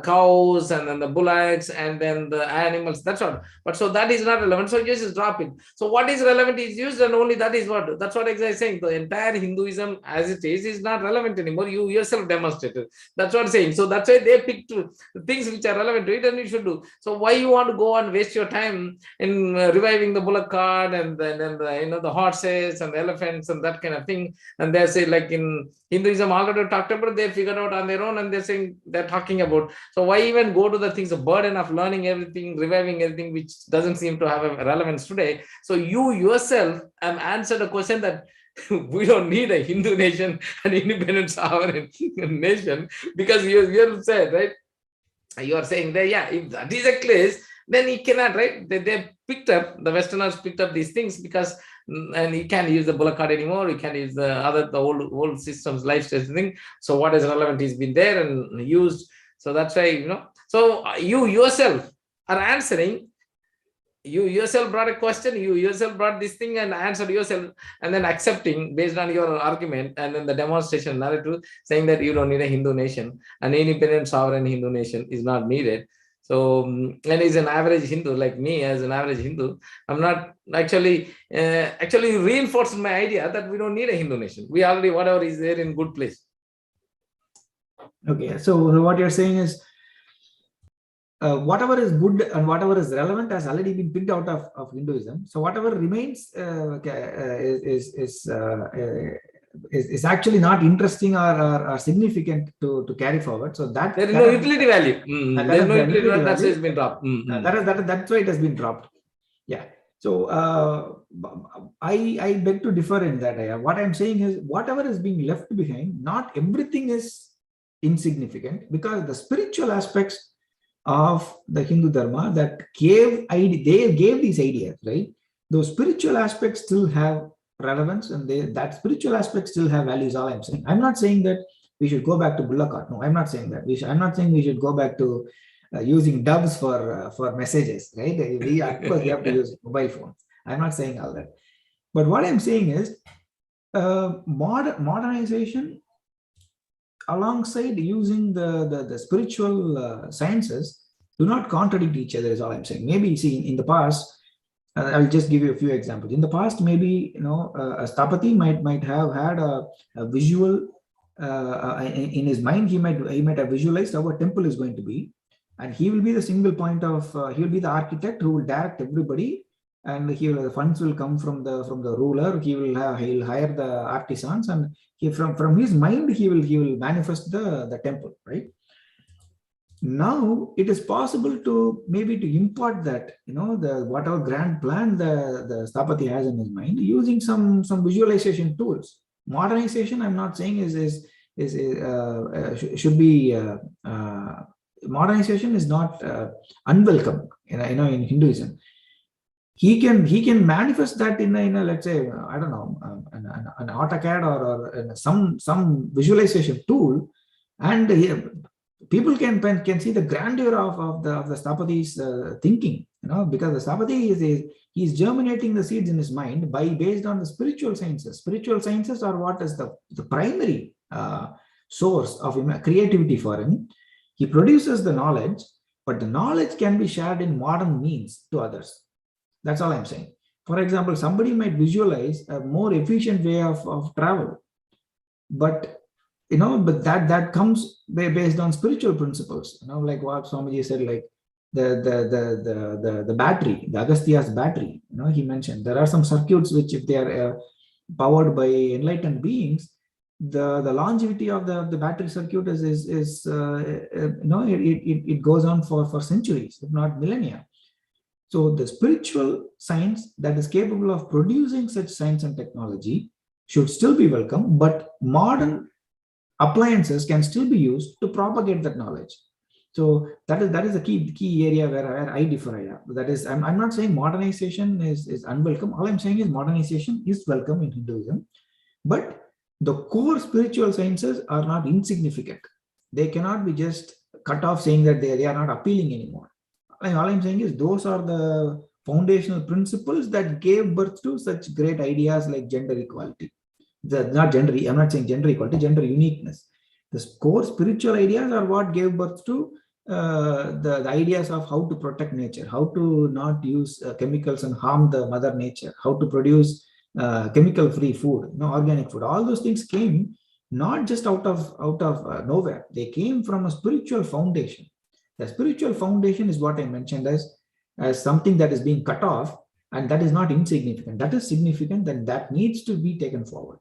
cows, and then the bullocks, and then the animals. That's all. But so that is not relevant. So you just drop it. So what is relevant is used, and only that's what exactly I'm saying. The entire Hinduism as it is not relevant anymore. You yourself demonstrated. That's what I'm saying. So that's why they picked the things which are relevant to it, and you should do. So why you want to go and waste your time in reviving the bullock cart, and then the horses and the elephants and that kind of thing? And they say, like in Hinduism already talked about, they figured out on their own, and they're talking about. So why even go to the things, the burden of learning everything, reviving everything, which doesn't seem to have a relevance today? So you yourself have answered a question that we don't need a Hindu nation, an independent sovereign nation, because you said, right? You are saying that, yeah, if that is a case, then he cannot, right? They picked up, the Westerners picked up these things because, and you can't use the bullock cart anymore, you can't use the old systems, lifestyle thing. So what is relevant is been there and used. So that's why, so you yourself are answering. You yourself brought a question, you yourself brought this thing and answered yourself, and then accepting based on your argument, and then the demonstration narrative saying that you don't need a Hindu nation, an independent sovereign Hindu nation is not needed. So, and as an average Hindu, like me as an average Hindu, I'm not actually reinforced my idea that we don't need a Hindu nation. We already, whatever is there, in good place. Okay, so what you're saying is, whatever is good and whatever is relevant has already been picked out of Hinduism. So whatever remains is actually not interesting or significant to carry forward. So that there is no utility value. There is no utility value. That's why it's been dropped. That's why it has been dropped. Yeah. So I beg to differ in that. What I'm saying is, whatever is being left behind, not everything is insignificant, because the spiritual aspects of the Hindu Dharma that they gave these ideas, right? Those spiritual aspects still have relevance, and that spiritual aspects still have values. All I'm saying. I'm not saying that we should go back to bullock cart. No, I'm not saying that. I'm not saying we should go back to using doves for messages, right? Of course, we have to use mobile phones. I'm not saying all that. But what I'm saying is, modernization, alongside using the spiritual sciences, do not contradict each other, is all I'm saying. Maybe, see, in the past, I'll just give you a few examples. In the past, maybe, a Sthapati might have had a visual in his mind. He might have visualized how a temple is going to be, and he will be the single point of he will be the architect who will direct everybody, and the funds will come from the ruler. He'll hire the artisans, and from his mind he will manifest the temple, right? Now it is possible to impart that, the whatever grand plan the Sthapati has in his mind, using some visualization tools. Modernization, I'm not saying should be modernization is not unwelcome, in Hinduism. He can manifest that in a let's say, I don't know, an AutoCAD or some visualization tool, and people can see the grandeur of the Sthapati's thinking, because the Sthapati he's germinating the seeds in his mind based on the spiritual sciences. Spiritual sciences are what is the primary source of creativity for him. He produces the knowledge, but the knowledge can be shared in modern means to others. That's all I'm saying. For example, somebody might visualize a more efficient way of travel, but that comes based on spiritual principles. Like what Swamiji said, like the battery, the Agastya's battery. He mentioned there are some circuits which, if they are powered by enlightened beings, the longevity of the battery circuit is it goes on for centuries, if not millennia. So the spiritual science that is capable of producing such science and technology should still be welcome, but modern appliances can still be used to propagate that knowledge. So that is the key area where I differ. That is, I'm not saying modernization is unwelcome. All I'm saying is modernization is welcome in Hinduism, but the core spiritual sciences are not insignificant. They cannot be just cut off, saying that they are not appealing anymore. All I'm saying is those are the foundational principles that gave birth to such great ideas like gender equality. I'm not saying gender equality, gender uniqueness. The core spiritual ideas are what gave birth to the ideas of how to protect nature, how to not use chemicals and harm the mother nature, how to produce chemical-free food, organic food. All those things came not just out of nowhere. They came from a spiritual foundation. The spiritual foundation is what I mentioned as something that is being cut off, and that is not insignificant. That is significant, and that needs to be taken forward.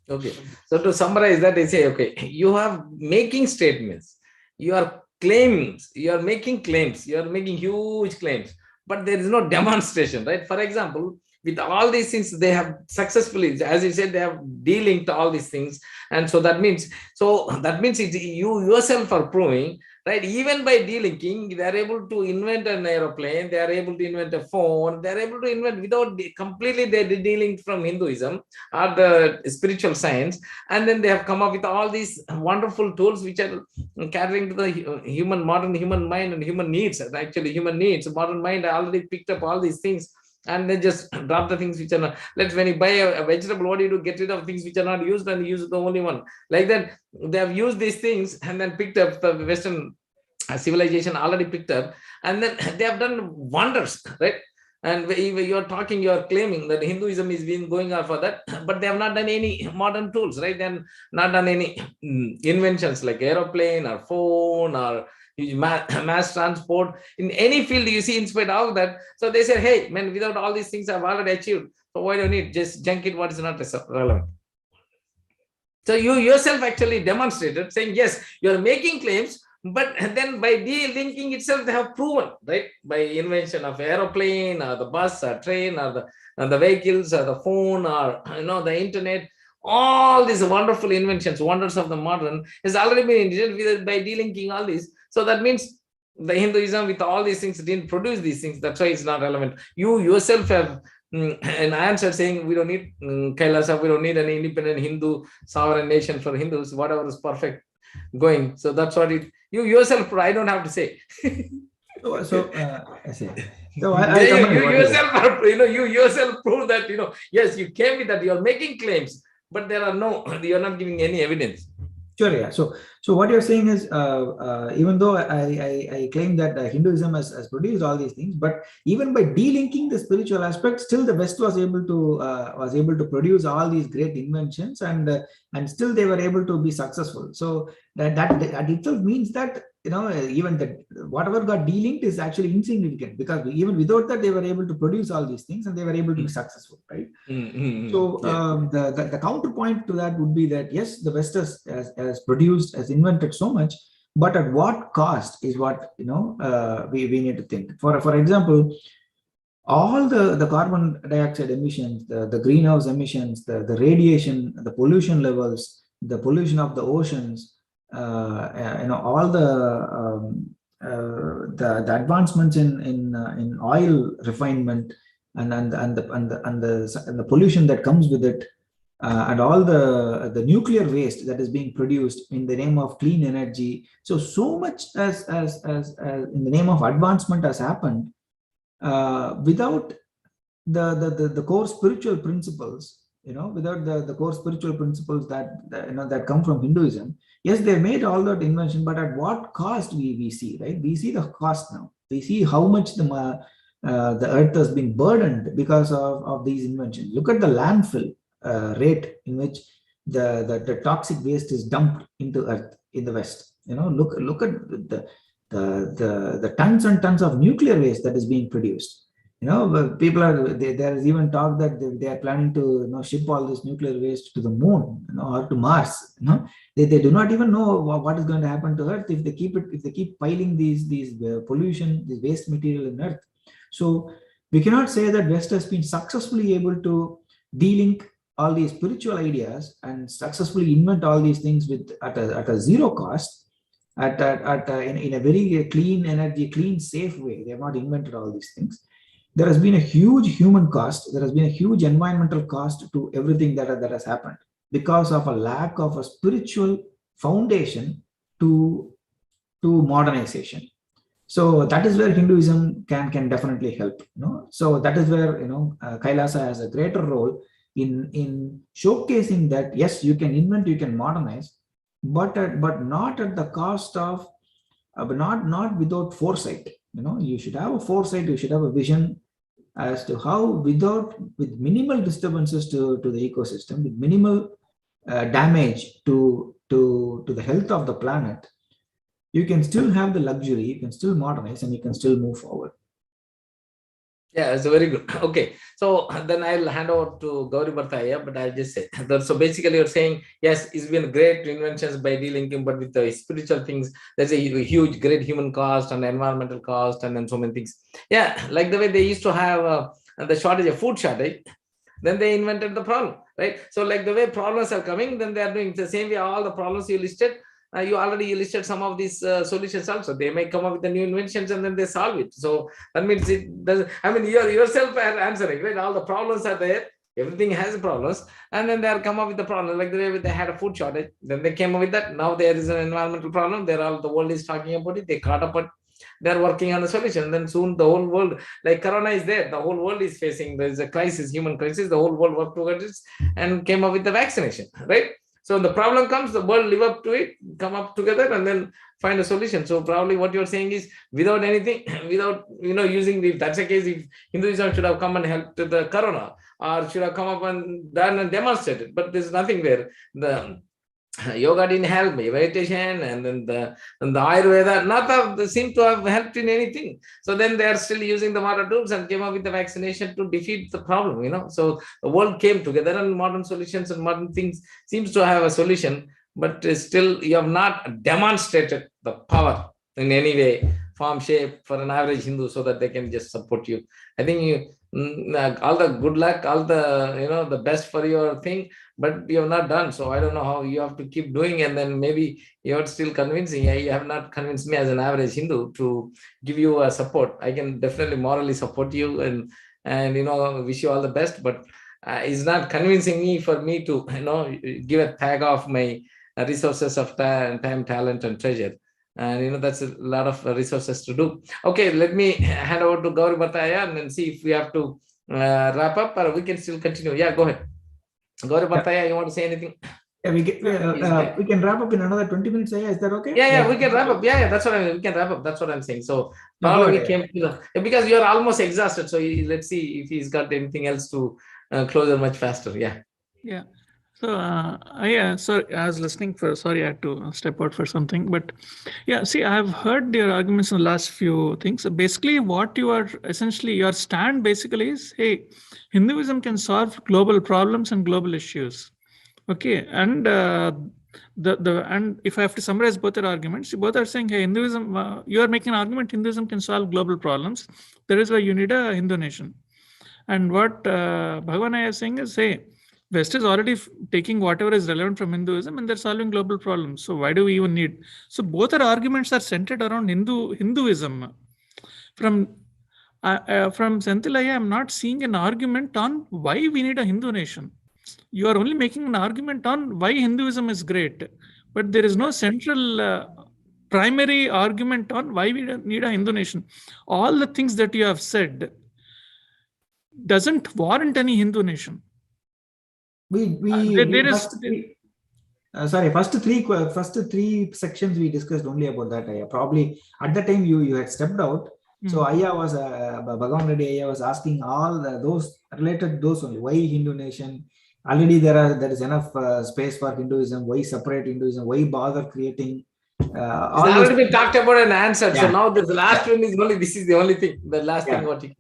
Okay. So to summarize that, they say, okay, you are making statements, you are claims, you are making claims, you are making huge claims, but there is no demonstration, right? For example, with all these things, they have successfully, as you said, they have delinked all these things. And so that means you yourself are proving right? Even by delinking, they are able to invent an aeroplane, they are able to invent a phone, they are able to invent without completely they de-linked from Hinduism or the spiritual science. And then they have come up with all these wonderful tools which are catering to the modern human mind and human needs. Actually, human needs, modern mind already picked up all these things and then just drop the things which are not. When you buy a vegetable, what do you do? Get rid of things which are not used and use the only one. Like that, they have used these things and then picked up the Western civilization already picked up, and then they have done wonders, right? And you're talking, you're claiming that Hinduism is been going on for that, but they have not done any modern tools, right? Then not done any inventions like aeroplane or phone or mass transport in any field you see in spite of that. So they said, hey man, without all these things I've already achieved, so why don't you just junk it what is not relevant? So you yourself actually demonstrated saying, yes, you're making claims, but then by de-linking itself, they have proven, right? By invention of aeroplane or the bus or train or the vehicles or the phone or the internet, all these wonderful inventions, wonders of the modern, has already been invented by de-linking all these. So that means the Hinduism with all these things didn't produce these things. That's why it's not relevant. You yourself have an answer saying we don't need Kailasa, we don't need an independent Hindu sovereign nation for Hindus, whatever is perfect going. So that's what you yourself, I don't have to say. I say. So I you yourself prove that, yes, you came with that, you're making claims, but there are you're not giving any evidence. Sure, yeah. So what you're saying is, even though I claim that Hinduism has produced all these things, but even by delinking the spiritual aspect, still the West was able to produce all these great inventions, and still they were able to be successful. So that itself means that even that whatever got delinked is actually insignificant, because even without that they were able to produce all these things and they were able to be successful, right? So the counterpoint to that would be that yes, the West has produced, has invented so much, but at what cost is what we need to think. For example, all the carbon dioxide emissions, the greenhouse emissions, the radiation, the pollution levels, the pollution of the oceans, all the advancements in oil refinement and the pollution that comes with it, and all the nuclear waste that is being produced in the name of clean energy. So much as in the name of advancement has happened, without the core spiritual principles, without the core spiritual principles that come from Hinduism. Yes, they made all that invention, but at what cost we see, right? We see the cost now. We see how much the earth has been burdened because of these inventions. Look at the landfill rate in which the toxic waste is dumped into earth in the West. Look at the tons and tons of nuclear waste that is being produced. People there is even talk that they are planning to ship all this nuclear waste to the moon, or to Mars. They do not even know what is going to happen to Earth if they keep piling these pollution, this waste material in Earth. So we cannot say that West has been successfully able to de-link all these spiritual ideas and successfully invent all these things at a zero cost, in a very clean energy, clean, safe way. They have not invented all these things. There has been a huge human cost. There has been a huge environmental cost to everything that has happened because of a lack of a spiritual foundation to modernization. So that is where Hinduism can definitely help. So that is where Kailasa has a greater role in showcasing that yes, you can invent, you can modernize, but not at the cost of, but not without foresight. You should have a foresight. You should have a vision as to how, with minimal disturbances to the ecosystem, with minimal damage to the health of the planet, you can still have the luxury, you can still modernize, and you can still move forward. Yeah, it's very good. Okay, so then I'll hand over to Gauri Bhartaya, but I'll just say that. So basically, you're saying yes, it's been great inventions by delinking, but with the spiritual things, there's a huge, great human cost and environmental cost, and then so many things. Yeah, like the way they used to have the shortage of food shortage, then they invented the problem, right? So like the way problems are coming, then they are doing the same way. All the problems you listed, you already listed some of these solutions also. They may come up with the new inventions and then they solve it. So that means it does. I mean, you're yourself are answering, right? All the problems are there. Everything has problems, and then they are come up with the problem. Like the way they had a food shortage, then they came up with that. Now there is an environmental problem. There all the world is talking about it. They caught up, but they're working on a solution. Then soon the whole world, like Corona is there. The whole world is facing. There is a crisis, human crisis. The whole world worked towards it and came up with the vaccination, right? So the problem comes, the world live up to it, come up together, and then find a solution. So probably what you're saying is, without anything, without using the, if that's the case, if Hinduism should have come and helped the Corona, or should have come up and done and demonstrated, but there's nothing there. The yoga didn't help me, meditation, and then the Ayurveda, not of, seem to have helped in anything. So then they are still using the modern tools and came up with the vaccination to defeat the problem, So the world came together, and modern solutions and modern things seems to have a solution, but still you have not demonstrated the power in any way, form, shape for an average Hindu, so that they can just support you. I think you all the good luck, all the the best for your thing, but you have not done. So I don't know how you have to keep doing, and then maybe you're still convincing. You have not convinced me as an average Hindu to give you a support. I can definitely morally support you and wish you all the best, but it's not convincing me for me to give a tag of my resources of time, talent, and treasure. And that's a lot of resources to do. Okay, let me hand over to Gauri Bhattaya and then see if we have to wrap up, or we can still continue. Yeah, go ahead. Gauri Bhattaya, you want to say anything? Yeah, we can wrap up in another 20 minutes. Is that okay? Yeah, we can wrap up. Yeah, that's what I mean. We can wrap up. That's what I'm saying. So probably we came to because you're almost exhausted. So let's see if he's got anything else to close it much faster. Yeah. Yeah. So sorry, I was listening sorry, I had to step out for something, but yeah, see, I have heard your arguments in the last few things. So basically what you are essentially, your stand basically is, hey, Hinduism can solve global problems and global issues. Okay. And and if I have to summarize both your arguments, you both are saying, hey, Hinduism, you are making an argument, Hinduism can solve global problems. That is why you need a Hindu nation. And what Bhagavan is saying is, hey, West is already taking whatever is relevant from Hinduism and they're solving global problems. So why do we even need? So both our arguments are centered around Hinduism. From Senthilaya, I'm not seeing an argument on why we need a Hindu nation. You are only making an argument on why Hinduism is great, but there is no central primary argument on why we need a Hindu nation. All the things that you have said doesn't warrant any Hindu nation. First three sections we discussed only about that. Probably at the time you had stepped out. So Bhagavan Reddy Ayya was asking all those related those only. Why Hindu nation? Already there is enough space for Hinduism. Why separate Hinduism? Why bother creating? It's already been talked about and answered. Yeah. So now the last one is only. This is the only thing. The last thing what you.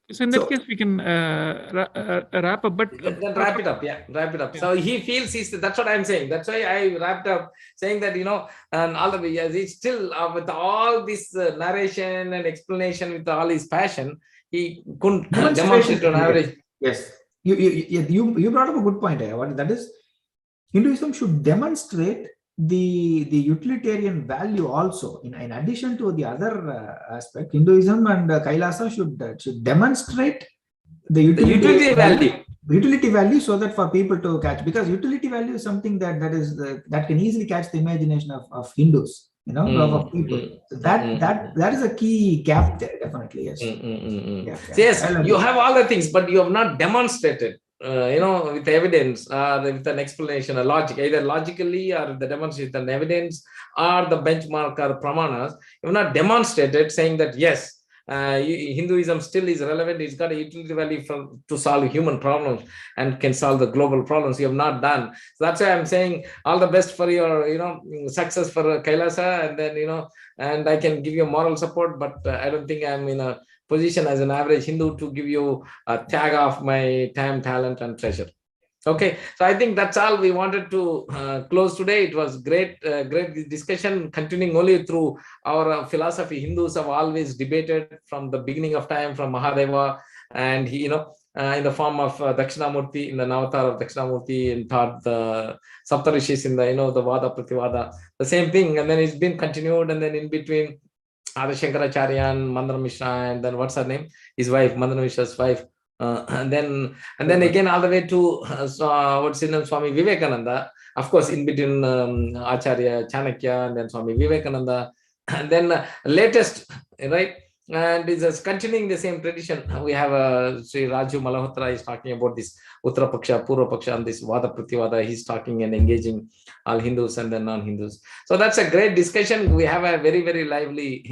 So in that case, we can wrap up. But then wrap it up. Yeah, wrap it up. Yeah. So he feels that's what I'm saying. That's why I wrapped up saying that and all the way he's still with all this narration and explanation with all his passion, he couldn't demonstrate on average. Yes, you brought up a good point. What that is, Hinduism should demonstrate the utilitarian value also. In addition to the other aspect, Hinduism and Kailasa should demonstrate the utility value, so that for people to catch, because utility value is something that can easily catch the imagination of Hindus, of people. So that is a key gap there, definitely. Yes. Yes, you have all the things, but you have not demonstrated. With evidence or with an explanation, a logic, either logically or the demonstration, an evidence or the benchmark or pramanas, you have not demonstrated saying that yes, Hinduism still is relevant. It's got a utility value to solve human problems and can solve the global problems. You have not done. So that's why I'm saying all the best for your success for Kailasa, and then and I can give you moral support, but I don't think I'm in a position as an average Hindu to give you a tag of my time, talent, and treasure. Okay, so I think that's all we wanted to close today. It was great discussion, continuing only through our philosophy. Hindus have always debated from the beginning of time, from Mahadeva, and he, in the form of Dakshinamurti, in the Navatar of Dakshinamurti, and taught the Saptarishis in the, the Vada Prativada, the same thing. And then it's been continued, and then in between Adi Shankaracharya and Mandana Mishra, and then what's her name? His wife, Mandana Mishra's wife. And then again all the way to what's his name, Swami Vivekananda. Of course, in between Acharya Chanakya and then Swami Vivekananda, and then latest, right? And it's just continuing the same tradition. We have Sri Raju Malhotra is talking about this Uttara Paksha, Purva Paksha, and this Vada Prativada. He's talking and engaging all Hindus and then non-Hindus. So that's a great discussion. We have a very, very lively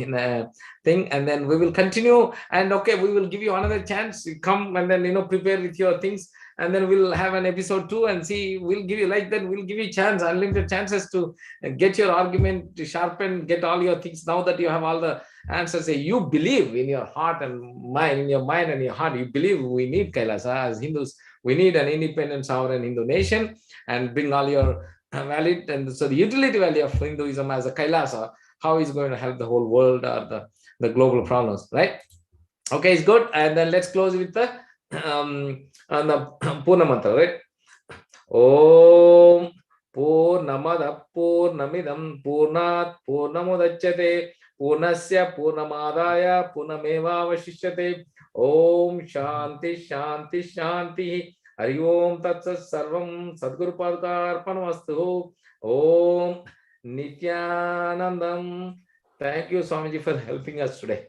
thing, and then we will continue. And okay, we will give you another chance. You come and then prepare with your things, and then we'll have an episode 2 and see. We'll give you like that. We'll give you chance, unlimited chances to get your argument to sharpen, get all your things. Now that you have all the answers, say you believe in your heart and mind, in your mind and your heart, you believe we need Kailasa as Hindus. We need an independent, sovereign Hindu nation, and bring all your valid. And so the utility value of Hinduism as a Kailasa, how is going to help the whole world or the global problems, right? Okay, it's good. And then let's close with the Purna mantra, right? Om Purnamada Purnamidam Purnat Purnamudachyate Purnasya Purnamadaya Purnameva Vashishyate. Om Shanti Shanti Shanti. Hari Om Tatsat Sarvam Sadguru Padkarpanamastu. Om Nityanandam. Thank you, Swamiji, for helping us today.